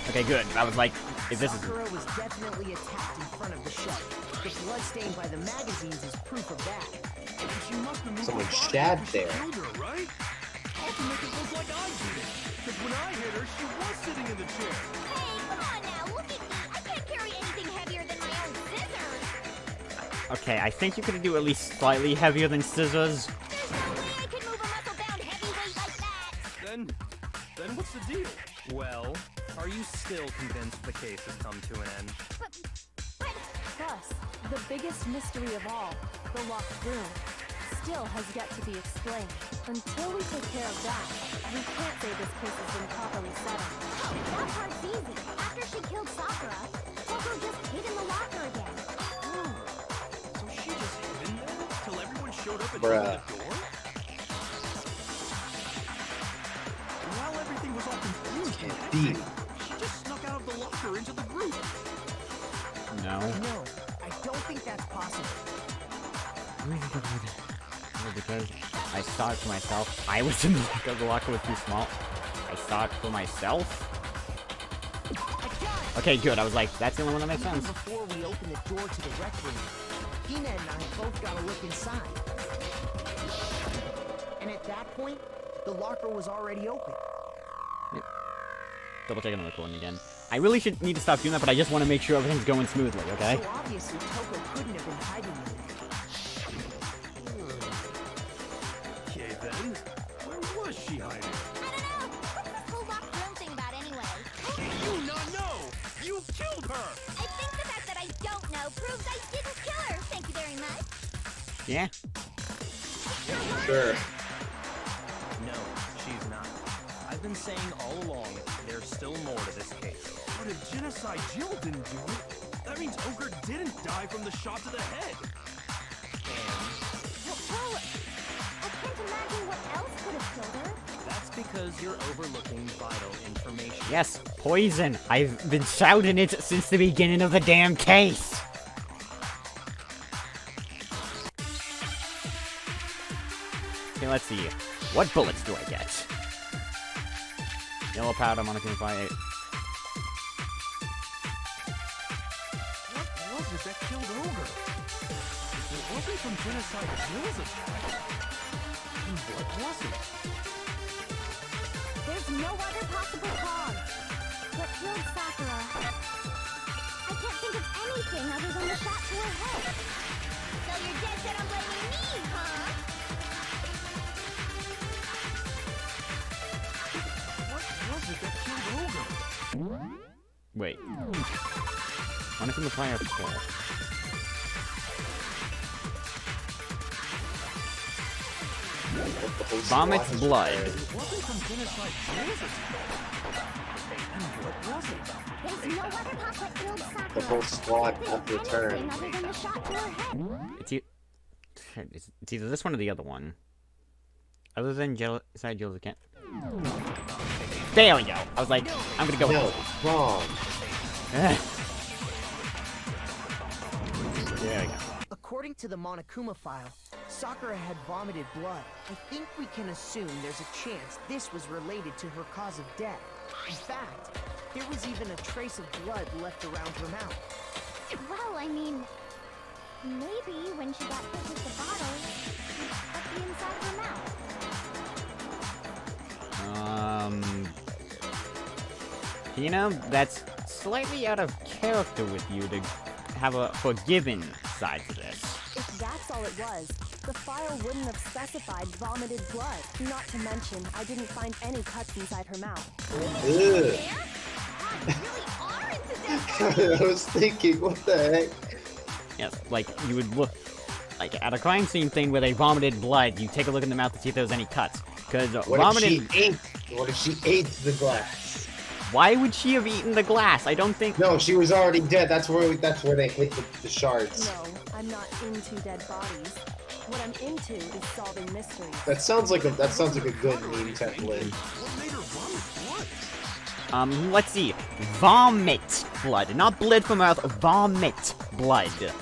Okay, good. I was like, if this is... Sakura was definitely attacked in front of the shelf. The blood stained by the magazines is proof of that. And she must have moved Someone her body stabbed after she there. killed her, right? How to make it look like I did it? Because when I hit her, she was sitting in the chair. Hey, come on now, look at me. I can't carry anything heavier than my own scissors. Okay, I think you could do at least slightly heavier than scissors. There's no way I can move a muscle-bound heavyweight like that. Then what's the deal? Well, are you still convinced the case has come to an end? But Plus, the biggest mystery of all, the locked room, still has yet to be explained. Until we take care of that, we can't say this case has been properly settled. oh, that part's easy. After she killed Sakura, Toko just hid in the locker again. So she just hid in there till everyone showed up and Bruh. opened the door? While everything was all confused and Can't be. hectic, she just snuck out of the locker into the group. No. No, I don't think that's possible. Because I saw it for myself. I was in the locker. The locker was too small. I saw it for myself. Okay, good. I was like, that's the only one that makes Even sense. before we open the door to the rec room, Hina and I both got a look inside. And at that point, the locker was already open. Double checking the recording again. I really need to stop doing that, but I just want to make sure everything's going smoothly, okay? So obviously Toko couldn't have been hiding in there. Okay then, where was she hiding? I don't know. What's this whole locked room thing about anyway? Can you not know? You killed her! I think the fact that I don't know proves I didn't kill her. Thank you very much. Yeah. Sure. No, she's not. I've been saying all along, there's still more to this case. But if Genocide Jill didn't do it, that means Ogre didn't die from the shot to the head. Well, I can't imagine what else could have killed her. That's because you're overlooking vital information. Yes, poison. I've been shouting it since the beginning of the damn case. Okay, let's see. What bullets do I get? Yellow powder, monochrome. What was it that killed Ogre? It wasn't from Genocide Jill's attack. Then what was it? There's no other possible cause. What killed Sakura? I can't think of anything other than the shot to her head. So you're dead set on blaming me, huh? What was it that killed Ogre? Wait. Monochrome fire fall. Vomits blood. It wasn't from Genocide Jill's attack. And what was it? There's no other cause that killed Sakura. The whole squad Think up returned. anything other than the shot to her head. It's either this one or the other one. Other than side Jill's account. There we go. I was like, I'm gonna go. No, wrong. There we go. According to the Monokuma file, Sakura had vomited blood. I think we can assume there's a chance this was related to her cause of death. In fact, there was even a trace of blood left around her mouth. Well, I mean, maybe when she got hit with the bottle, she cut the inside of her mouth. You know, that's slightly out of character with you to have a forgiving side to this. If that's all it was, the file wouldn't have specified vomited blood. Not to mention, I didn't find any cuts inside her mouth. Ugh. I was thinking, what the heck? Yes, like, you would look, like, at a crime scene thing where they vomited blood, you take a look in the mouth to see if there was any cuts. Because vomited... What if she ate the glass? Why would she have eaten the glass? I don't think... No, she was already dead. That's where they hit the shards. No, I'm not into dead bodies. What I'm into is solving mysteries. That sounds like a good meme template. Let's see. Vomit blood. Not blood from mouth, vomit blood.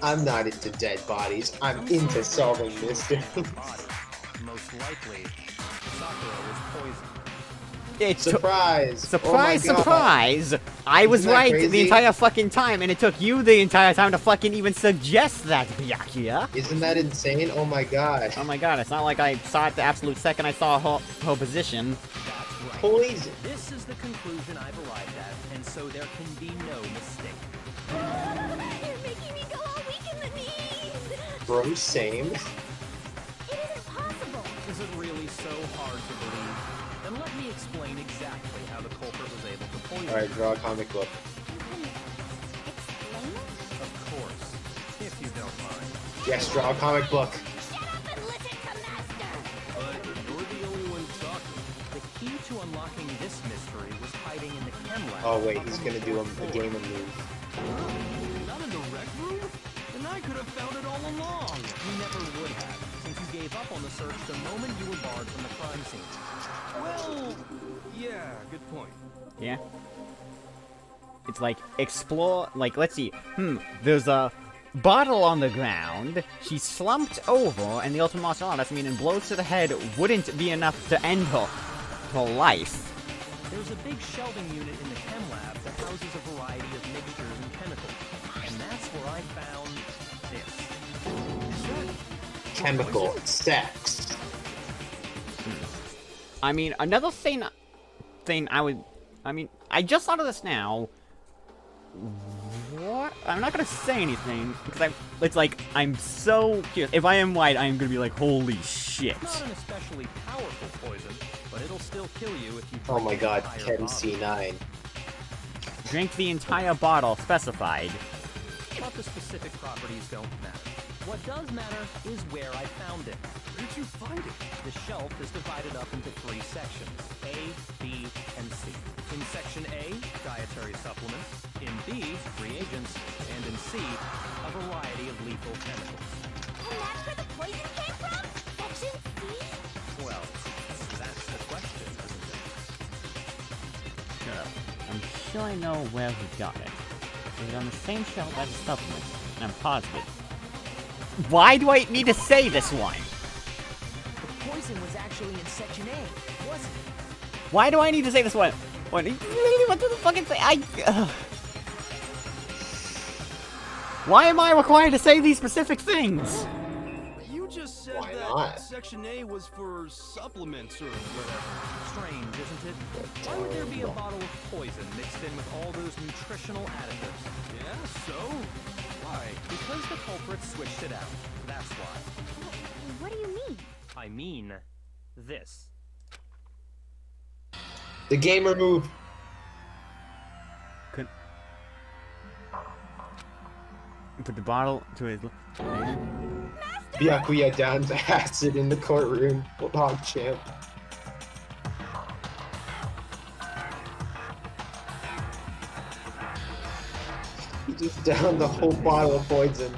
I'm not into dead bodies. I'm into solving mysteries. Most likely, Sakura was poisoned. It's surprise! Surprise, Oh my God. surprise! I was Isn't that right crazy? the entire fucking time, and it took you the entire time to fucking even suggest that, Byakuya. Isn't that insane? Oh my God. Oh my God, it's not like I saw it the absolute second I saw her position. That's right. Poison. This is the conclusion I've arrived at, and so there can be no mistake. You're making me go all weak in the knees! Bro, same. It isn't possible! Is it really so hard to believe? Then let me explain exactly how the culprit was able to poison Alright, draw a comic book. You can explain it? Of course, if you don't mind. Yes, draw a comic book. Shut up and listen to Master! But you're the only one talking. The key to unlocking this mystery was hiding in the chem lab. Oh wait, he's gonna do a game of move. Not in the rec room? Then I could have found it all along. You never would have, since you gave up on the search the moment you were barred from the crime scene. Well, yeah, good point. Yeah. It's like, explore, like, let's see. There's a bottle on the ground, she's slumped over, and the ultimate martial artist, meaning blows to the head, wouldn't be enough to end her life. There's a big shelving unit in the chem lab that houses a variety of mixtures and chemicals. And that's where I found this. Chemical sex. I mean, another thing I just thought of this now. What? I'm not gonna say anything, because it's like, I'm so curious. If I am white, I am gonna be like, holy shit. It's not an especially powerful poison, but it'll still kill you if you Oh my drink God, the entire Ken bottle. C9. Drink the entire bottle specified. But the specific properties don't matter. What does matter is where I found it. Where did you find it? The shelf is divided up into 3 sections, A, B, and C. In section A, dietary supplements. In B, reagents. And in C, a variety of lethal chemicals. And that's where the poison came from? Section C? Well, that's the question, isn't it? Sure. I'm sure I know where he got it. It was on the same shelf as the supplements, and I'm positive. Why do I need to say this one? The poison was actually in section A, wasn't it? Why do I need to say this one? What do the fucking thing? Why am I required to say these specific things? You just said Why that not? Section A was for supplements or whatever. Strange, isn't it? Why would there be a bottle of poison mixed in with all those nutritional additives? Yeah, so? Why? Because the culprit switched it out. That's why. What do you mean? I mean, this. The gamer move. Put the bottle to his. Byakuya down to acid in the courtroom. Hog champ. He just downed the whole bottle of poison.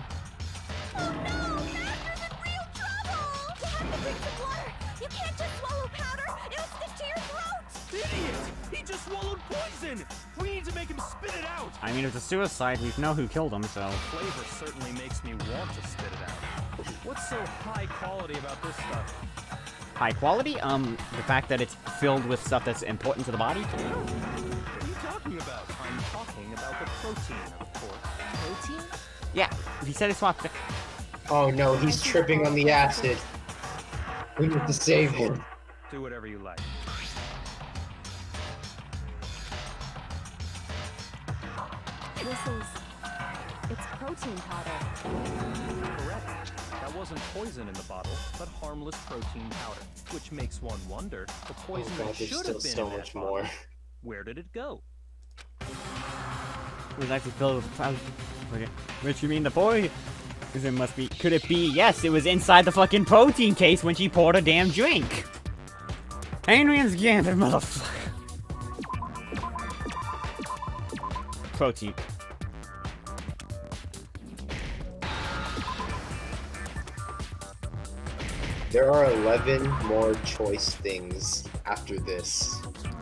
Oh no! Master's in real trouble! We'll have to bring supplies poison! We need to make him spit it out! I mean, if it's a suicide, we know who killed him, so... Flavor certainly makes me want to spit it out. What's so high quality about this stuff? High quality? The fact that it's filled with stuff that's important to the body? What are you talking about? I'm talking about the protein, of course. Protein? Yeah, he said he swapped it. Oh no, he's tripping on the acid. We need to save him. Do whatever you like. It's protein powder. Correct. That wasn't poison in the bottle, but harmless protein powder. Which makes one wonder, the poison God, that there's should still have been so in that much bottle, more. where did it go? It was actually filled with... Okay. Which you mean the boy... It must be... Could it be... Yes, it was inside the fucking protein case when she poured a damn drink. Adrian's Gambit, motherfucker. Protein. There are 11 more choice things after this.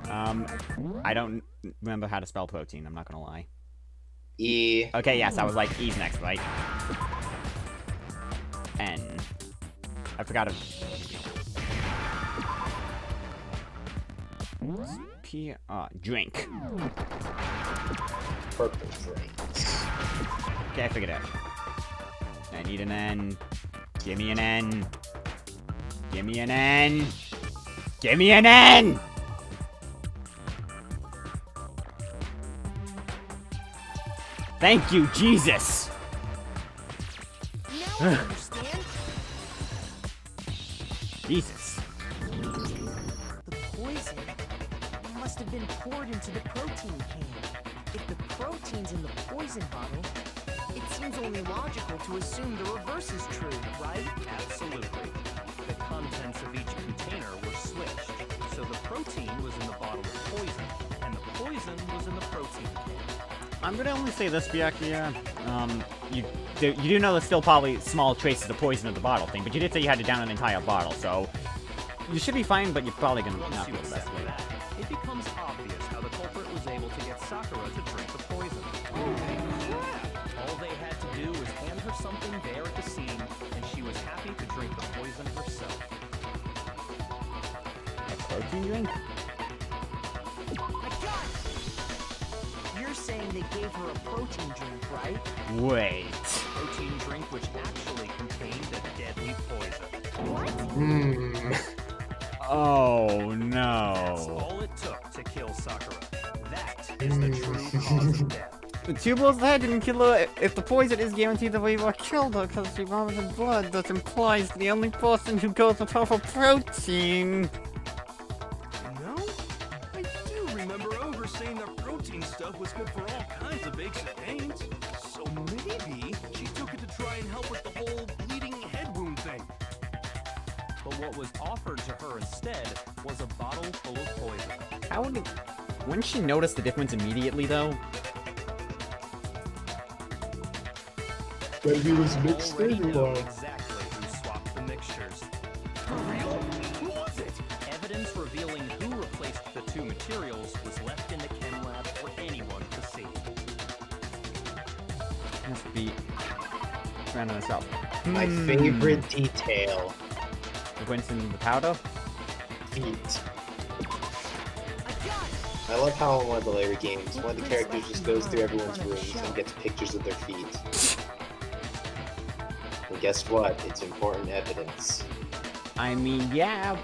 I don't remember how to spell protein, I'm not gonna lie. E. Okay, yes, I was like, E's next, right? N. I forgot it. P. Drink. Purple drinks. Okay, I figured it out. I need an N. Give me an N. Give me an N. Give me an N! Thank you, Jesus! Now I understand. Jesus. The poison must have been poured into the protein can. If the protein's in the poison bottle, it seems only logical to assume the reverse is true, right? Absolutely. The contents of each container were switched, so the protein was in the bottle of poison, and the poison was in the protein can. I'm gonna only say this, Byakuya. You do know there's still probably small traces of poison in the bottle thing, but you did say you had to down an entire bottle, so... You should be fine, but you're probably gonna Once not you be the best accept way. that, it becomes obvious how the culprit was able to get Sakura to drink the poison. All they had to do was hand her something there at the scene, and she was happy to drink the poison herself. A protein drink? I got it! You're saying they gave her a protein drink, right? Wait. Protein drink which actually contained a deadly poison. What? Hmm. Oh, That's no. all it took to kill Sakura. That is the true cause of death. The two blows to the head didn't kill her. If the poison is guaranteed that we killed her because she vomited blood, that implies the only person who goes with her for protein. No? I do remember Ogre saying that protein stuff was good for all kinds of aches and pains. So maybe she took it to try and help with the whole bleeding head wound thing. But what was offered to her instead was a bottle full of poison. How would it... Wouldn't she notice the difference immediately, though? Maybe it was We mixed already in know or... exactly who swapped the mixtures. For real? Who was it? Evidence revealing who replaced the two materials was left in the chem lab for anyone to see. Must be... Random itself. My favorite detail. The Winston the powder? Feet. I got it! I love how in one of the later games, one of the characters just goes through everyone's rooms and gets pictures of their feet. And guess what? It's important evidence. I mean, yeah,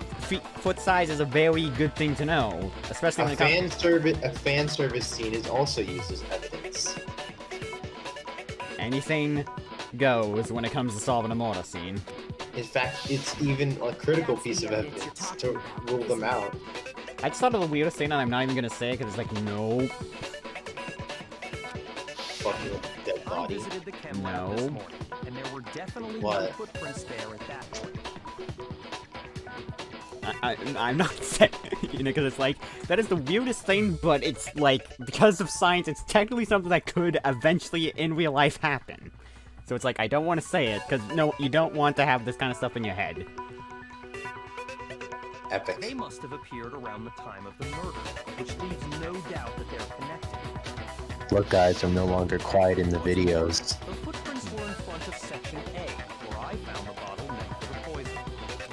foot size is a very good thing to know. Especially when A it comes... fan service scene is also used as evidence. Anything goes when it comes to solving a murder scene. In fact, it's even a critical piece of evidence to rule them out. I just thought of the weirdest thing that I'm not even gonna say because it's like, no. Fucking dead I body. visited the chem lab No. this morning, and there were definitely no What? footprints there at that point. I'm not saying, you know, because it's like, that is the weirdest thing, but it's like, because of science, it's technically something that could eventually in real life happen. So it's like, I don't want to say it, because no, you don't want to have this kind of stuff in your head. Epic. They must have appeared around the time of the murder, which leaves no doubt that they're connected. Look, guys, I'm no longer quiet in the videos. The footprints were in front of Section A, where I found the bottle meant for the poison.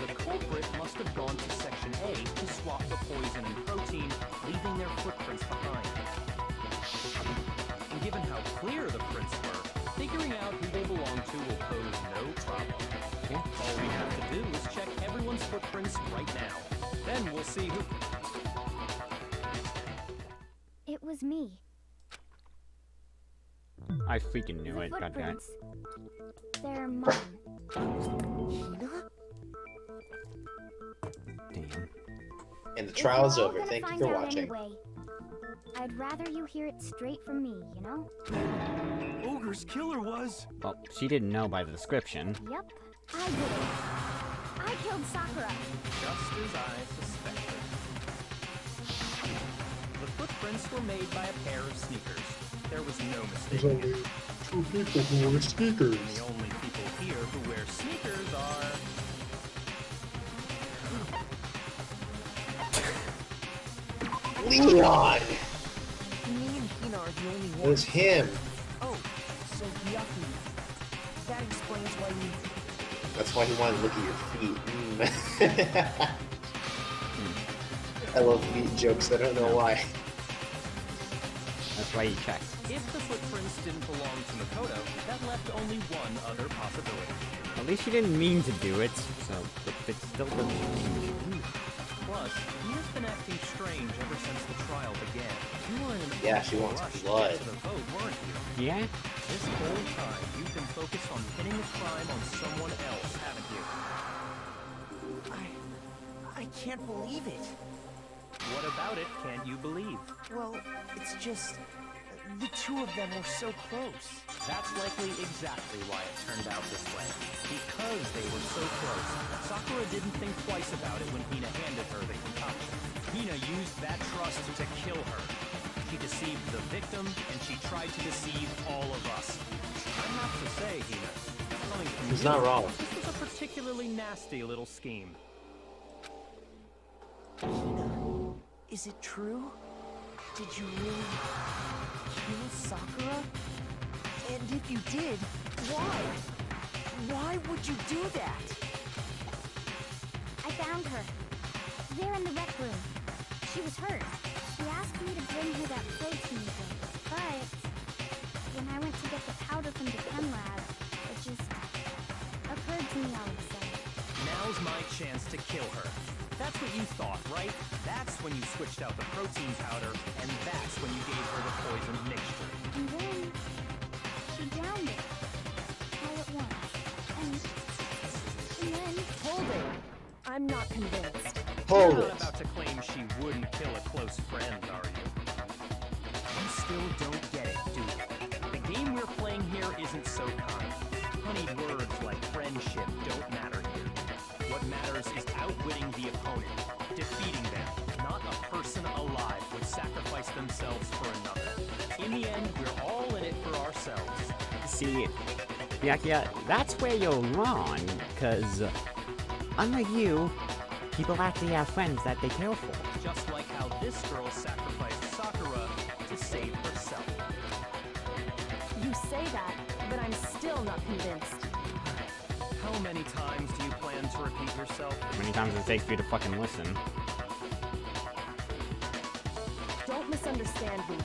The culprit must have gone to Section A to swap the poison and protein, leaving their footprints behind. And given how clear the prints were, figuring out who they belong to will pose no problem. All we have to do is check everyone's footprints right now. Then we'll see who... It was me. I freaking knew The it. God damn it. footprints. They're mine. Damn. And the If trial's we're all over. gonna Thank you find for out watching. Anyway, I'd rather you hear it straight from me, you know? Ogre's killer was... Well, she didn't know by the description. Yep, I did it. I killed Sakura. Just as I suspected. The footprints were made by a pair of sneakers. There was no mistaking it. Two people who wear sneakers. And the only people here who wear sneakers are... Leon! Me and Hina are the only It was ones. him. Oh, so Yucky. That explains why you... That's why he wanted to look at your feet. I love feet jokes. I don't know why. That's why he checked. If the footprints didn't belong to Makoto, that left only one other possibility. At least she didn't mean to do it, so it still doesn't change. Plus, Hina's been acting strange ever since the trial began. You were in an Yeah, she wants rush to blood. get to the vote, weren't you? Yeah? This whole time, you've been focused on pinning the crime on someone else, haven't you? I can't believe it. What about it can't you believe? Well, it's just... The two of them were so close. That's likely exactly why it turned out this way. Because they were so close, Sakura didn't think twice about it when Hina handed her the concoction. Hina used that trust to kill her. She deceived the victim, and she tried to deceive all of us. I have to say, Hina, coming from He's you, not wrong. this was a particularly nasty little scheme. Hina, is it true? Did you really kill Sakura? And if you did, why? Why would you do that? I found her. There in the rec room. She was hurt. She asked me to bring her that protein drink. But when I went to get the powder from the chem lab, it just occurred to me all of a sudden. Now's my chance to kill her. That's what you thought, right? That's when you switched out the protein powder, and that's when you gave her the poison mixture. And then she drowned it. All at once. And then... Hold it. I'm not convinced. Hold You're it. not about to claim she wouldn't kill a close friend, are you? You still don't get it, do you? The game we're playing here isn't so kind. Honeyed words like friendship don't matter here. What matters is outwitting the opponent, defeating them. Not a person alive would sacrifice themselves for another. In the end, we're all in it for ourselves. See, yeah, that's where you're wrong, because unlike you, people actually have friends that they care for. Just like how this girl sacrificed Sakura to save herself. You say that, but I'm still not convinced. How many times do you plan to repeat yourself? How many times does it take for you to fucking listen? Don't misunderstand me.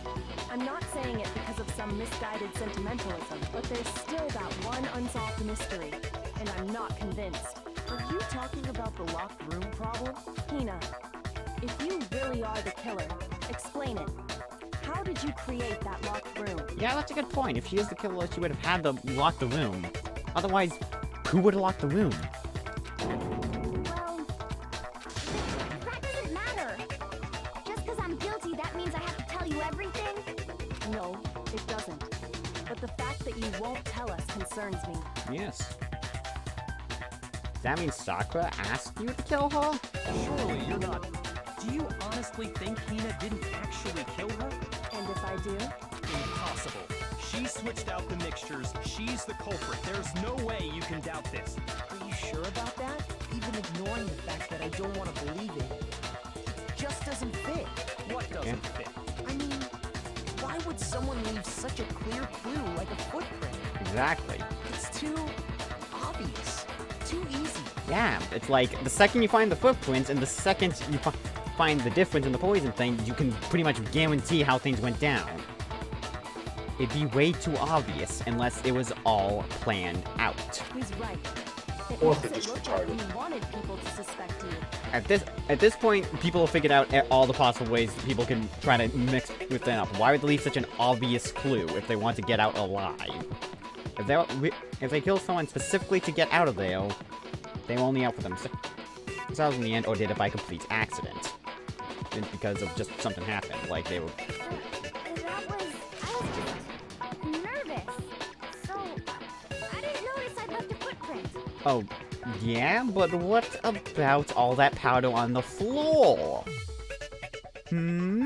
I'm not saying it because of some misguided sentimentalism, but there's still that one unsolved mystery, and I'm not convinced. Are you talking about the locked room problem? Hina, if you really are the killer, explain it. How did you create that locked room? Yeah, that's a good point. If she is the killer, she would have had to lock the room. Otherwise, who would have locked the room? Well, that doesn't matter. Just because I'm guilty, that means I have to tell you everything? No, it doesn't. But the fact that you won't tell us concerns me. Yes. Does that mean Sakura asked you to kill her? Surely you're not... Do you honestly think Hina didn't actually kill her? And if I do? Impossible. She switched out the mixtures. She's the culprit. There's no way you can doubt this. Are you sure about that? Even ignoring ignoring the fact that I don't want to believe it just doesn't fit. What doesn't fit? I mean, why would someone leave such a clear clue like a footprint? Exactly. It's too obvious. Too easy. Yeah, it's like the second you find the footprints and the second you find the difference in the poison thing, you can pretty much guarantee how things went down. It'd be way too obvious unless it was all planned out. He's right. It Or makes if it it just look like retarded. he wanted people to suspect you. At this point, people have figured out all the possible ways that people can try to mix with them up. Why would they leave such an obvious clue if they want to get out alive? If they kill someone specifically to get out of there, they were only out for themselves in the end, or did it by complete accident. It's because of just something happened, like they were... I was just nervous. So, I didn't notice I'd left a footprint. Oh, yeah? But what about all that powder on the floor?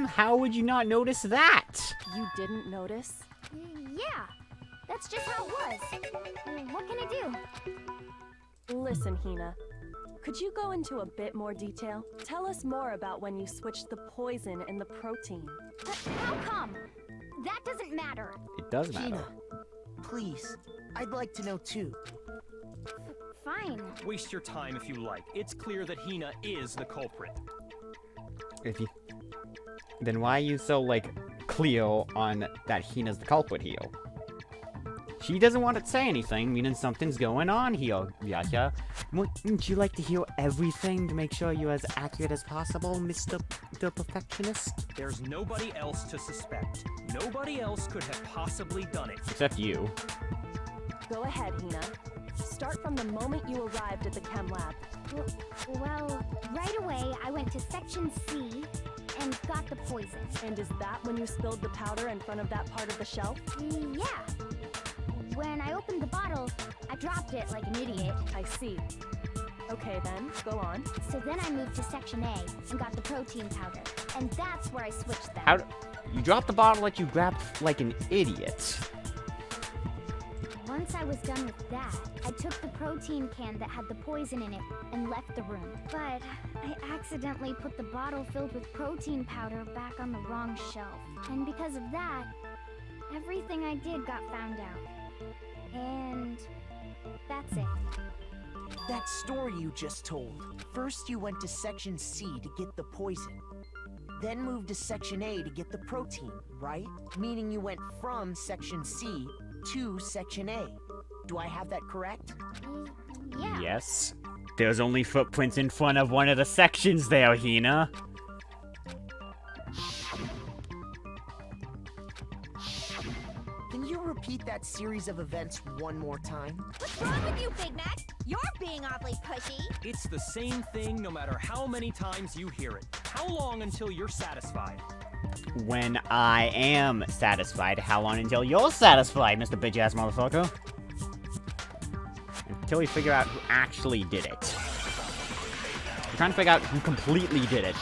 How would you not notice that? You didn't notice? Yeah, that's just how it was. What can I do? Listen, Hina. Could you go into a bit more detail? Tell us more about when you switched the poison and the protein. How come? That doesn't matter. It does matter. Hina, please. I'd like to know too. Fine. Waste your time if you like. It's clear that Hina is the culprit. Then why are you so, like, clear on that Hina's the culprit here? She doesn't want to say anything, meaning something's going on here, Yasha. Wouldn't you like to hear everything to make sure you're as accurate as possible, Mr. the Perfectionist? There's nobody else to suspect. Nobody else could have possibly done it. Except you. Go ahead, Hina. Start from the moment you arrived at the chem lab. Well, right away I went to section C and got the poison. And is that when you spilled the powder in front of that part of the shelf? Yeah. When I opened the bottle, I dropped it like an idiot. I see. Okay then, go on. So then I moved to section A and got the protein powder. And that's where I switched them. How you dropped the bottle that you grabbed like an idiot. Once I was done with that, I took the protein can that had the poison in it and left the room. But I accidentally put the bottle filled with protein powder back on the wrong shelf. And because of that, everything I did got found out. And that's it. That story you just told. First you went to section C to get the poison. Then moved to section A to get the protein, right? Meaning you went from section C to section A. Do I have that correct? Yeah. Yes. There's only footprints in front of one of the sections there, Hina. Can you repeat that series of events one more time? What's wrong with you, Big Mac? You're being awfully pushy. It's the same thing no matter how many times you hear it. How long until you're satisfied? When I am satisfied, how long until you're satisfied, Mr. Bitch-ass motherfucker? Until we figure out who actually did it. We're trying to figure out who completely did it.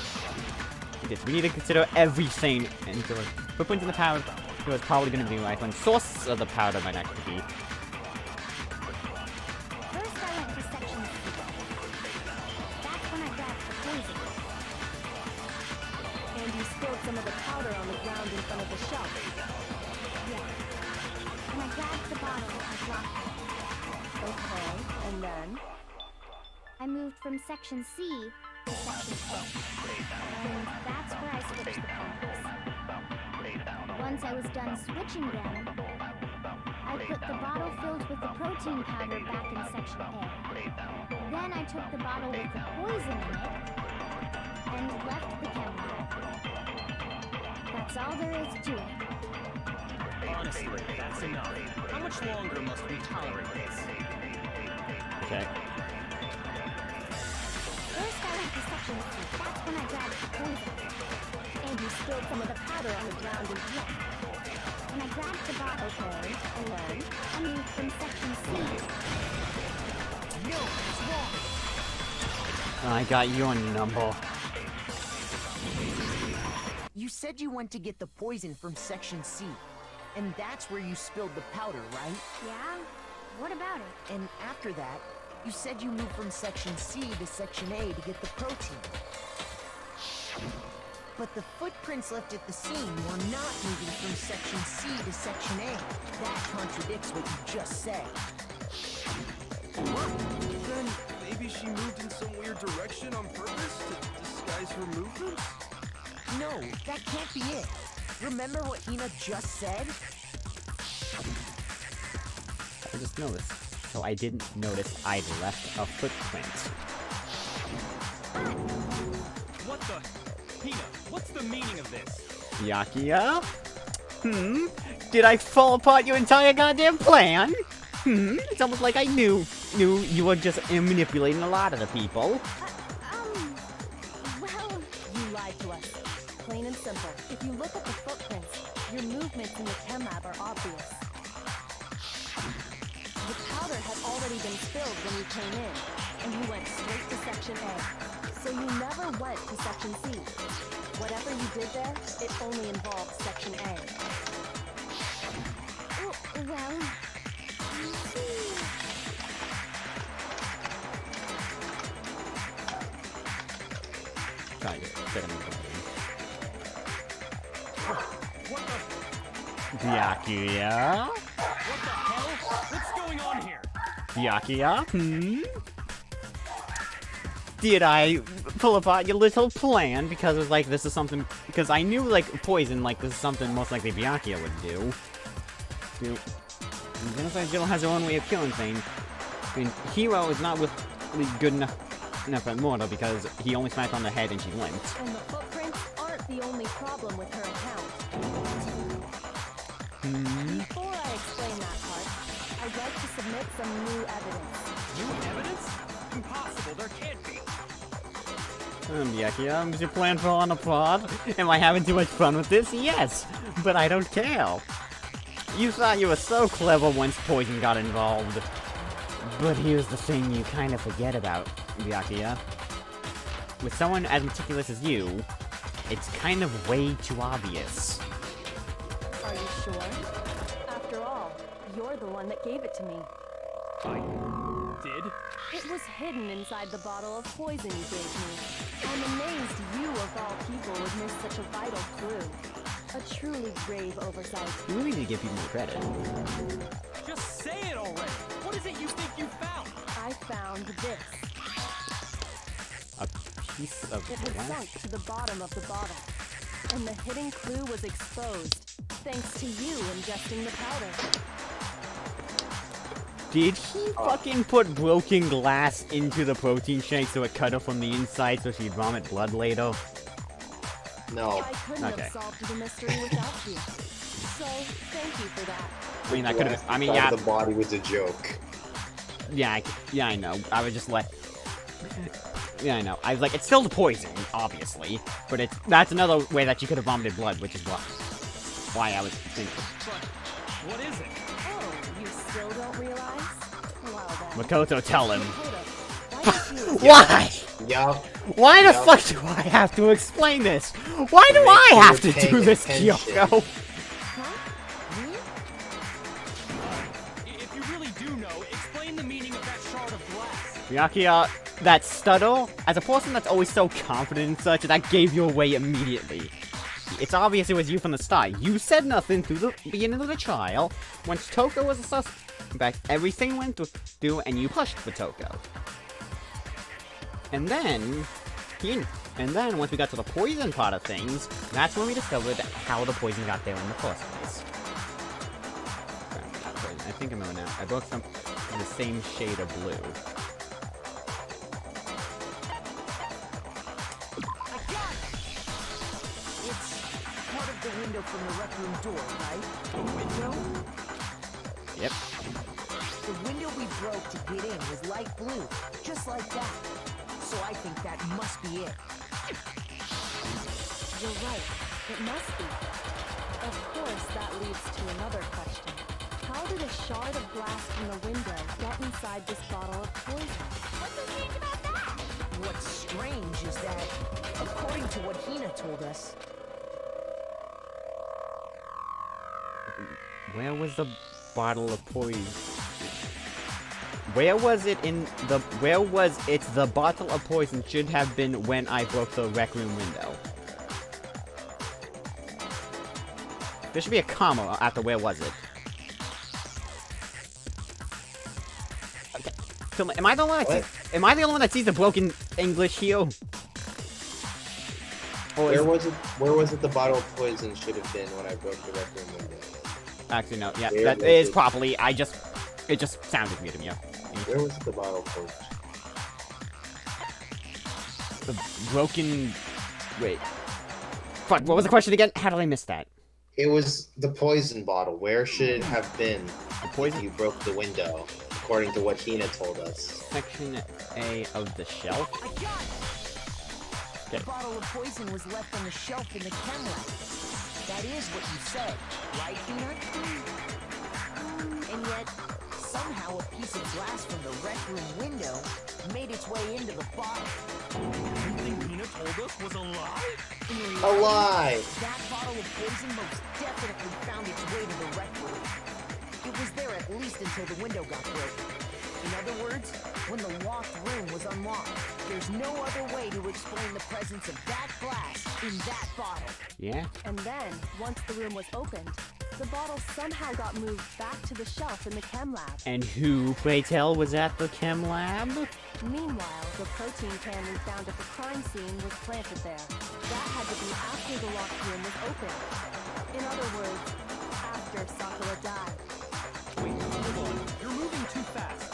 We need to consider everything. And the footprints in the powder was probably going to be right. When source of the powder might actually be. First I went to section C. That's when I grabbed the poison. And you spilled some of the powder on the ground in front of the shelf. Yeah. When I grabbed the bottle, I dropped it. Okay, and then? I moved from section C to section A. And that's where I switched the powders. Once I was done switching them, I put the bottle filled with the protein powder back in section A. Then I took the bottle with the poison in it and left the chem lab. That's all there is to it. Honestly, that's enough. How much longer must we tolerate this? Okay. First I went to section C. That's when I grabbed the poison. And you spilled some of the powder on the ground in front. When I grabbed the bottle, Okay, and then? I moved from section C. No, it's wrong. I got your number. You said you went to get the poison from section C. And that's where you spilled the powder, right? Yeah? What about it? And after that, You said you moved from Section C to Section A to get the protein. But the footprints left at the scene were not moving from Section C to Section A. That contradicts what you just said. Then maybe she moved in some weird direction on purpose to disguise her movements? No, that can't be it. Remember what Hina just said? I just noticed. So I didn't notice I'd left a footprint. What the? Hina, what's the meaning of this? Byakuya? Did I fall apart your entire goddamn plan? It's almost like I knew you were just manipulating a lot of the people. Well, you lied to us. Plain and simple. If you look at the footprints, your movements in the chem lab are obvious. The powder had already been spilled when you came in, and you went straight to Section A. So you never went to Section C. Whatever you did there, it only involved Section A. Well, Trying to fit him in. What the? Byakuya? What the hell? What's going on here? Byakuya? Did I pull apart your little plan because it was like, this is something, because I knew, like, poison, like, this is something most likely Byakuya would do. Genocide Jill has her own way of killing things. I mean, Hero is not really good enough for Mortal because he only smacked on the head and she limped. And the footprints aren't the only problem with her account. Before I explain that part, I'd like to submit some new evidence. New evidence? Impossible, there can't be. Byakuya, is your plan falling apart? Am I having too much fun with this? Yes, but I don't care. You thought you were so clever once poison got involved. But here's the thing you kind of forget about, Byakuya. With someone as meticulous as you, it's kind of way too obvious. Are you sure? After all, you're the one that gave it to me. I did? It was hidden inside the bottle of poison you gave me. I'm amazed you, of all people, would miss such a vital clue. A truly grave oversight. You really need to give people more credit. Just say it already! What is it you think you found? I found this. A piece of It had glass? sunk to the bottom of the bottle. And the hidden clue was exposed, thanks to you ingesting the powder. Did he fucking put broken glass into the protein shake so it cut her from the inside so she'd vomit blood later? No. I couldn't Okay. have solved the mystery without you. So, thank you for that. I mean, that could have. I mean, Thought yeah, the body was a joke. yeah, I know. I would just let. Yeah, I know. I was like, it's still the poison, obviously, but that's another way that she could have vomited blood, which is why I was thinking. But what is it? Oh, you still don't realize? Well then. Makoto, tell him. Makoto, why did you... Why? Yup. Why the Yep. fuck do I have to explain this? Why do Make I sure have to you're do paying this, attention. Kyoko? Huh? Me? If you really do know, explain the meaning of that shard of glass. Byakuya, that stutter, as a person that's always so confident and such, that gave you away immediately. It's obvious it was you from the start. You said nothing through the beginning of the trial. Once Toko was a suspect, everything went through and you pushed for Toko. And then, once we got to the poison part of things, that's when we discovered how the poison got there in the first place. I think I remember now. I broke some in the same shade of blue. I got it! It's part of the window from the rec room door, right? The window? Yep. The window we broke to get in was light blue, just like that. So I think that must be it. You're right. It must be. Of course, that leads to another question. How did a shard of glass from the window get inside this bottle of poison? What's so strange about that? What's strange is that, according to what Hina told us, Where was the bottle of poison? Where was it the bottle of poison should have been when I broke the rec room window? There should be a comma after where was it. Okay. So am I the only one that sees the broken English here? Or Where was it the bottle of poison should have been when I broke the rec room window? Actually, no. Yeah, that is properly. It just sounded weird to me. Where was the bottle of poison? The broken. Wait. Fuck. What was the question again? How did I miss that? It was the poison bottle. Where should it have been? The poison. You broke the window, according to what Hina told us. Section A of the shelf. I got it! Okay. The bottle of poison was left on the shelf in the chem lab. That is what you said, right, Peanut? And yet, somehow a piece of glass from the rec room window made its way into the bottle. Everything Nina told us was a lie? In A reality, lie! that bottle of poison most definitely found its way to the rec room. It was there at least until the window got broken. In other words, when the locked room was unlocked, there's no other way to explain the presence of that glass in that bottle. Yeah. And then, once the room was opened, the bottle somehow got moved back to the shelf in the chem lab. And who, pray tell, was at the chem lab? Meanwhile, the protein can we found at the crime scene was planted there. That had to be after the locked room was opened. In other words, after Sakura died. Wait, hold on. You're moving too fast.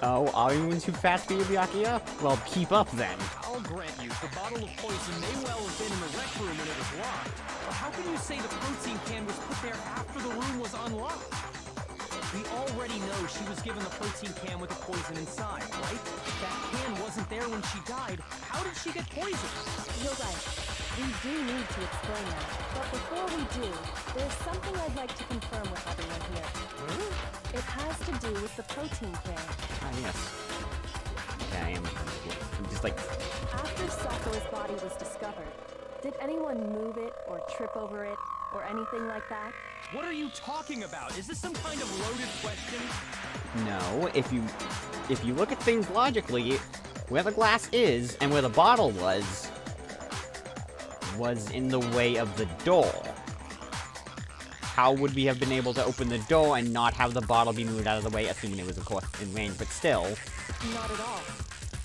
Oh, are we moving too fast for you, Byakuya? Well, keep up then. I'll grant you, the bottle of poison may well have been in the rec room when it was locked. But how can you say the protein can was put there after the room was unlocked? We already know she was given the protein can with the poison inside, right? That can wasn't there when she died. How did she get poisoned? You're right. We do need to explain that. But before we do, there's something I'd like to confirm with everyone here. It has to do with the protein can. Ah, yes. Yeah, I am. I'm just like... After Sakura's body was discovered, did anyone move it or trip over it or anything like that? What are you talking about? Is this some kind of loaded question? No, if you look at things logically, where the glass is and where the bottle was in the way of the door. How would we have been able to open the door and not have the bottle be moved out of the way, assuming it was, of course, in range, but still? Not at all.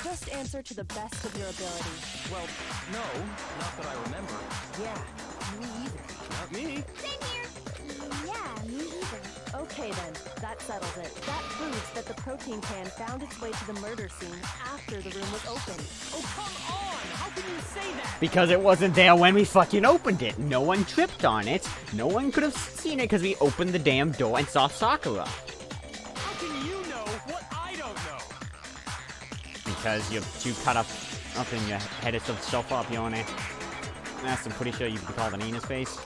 Just answer to the best of your ability. Well, no, not that I remember. Yeah, me either. Not me. Same here. Yeah, me either. Okay then, that settles it. That proves that the protein can found its way to the murder scene after the room was opened. Oh, come on! How can you say that? Because it wasn't there when we fucking opened it. No one tripped on it. No one could have seen it because we opened the damn door and saw Sakura. How can you know what I don't know? Because you're too cut up in your head of yourself up, you know. That's, I'm pretty sure you could be called an anus face.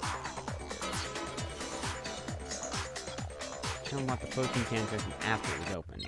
Tell them what the protein can after it was opened.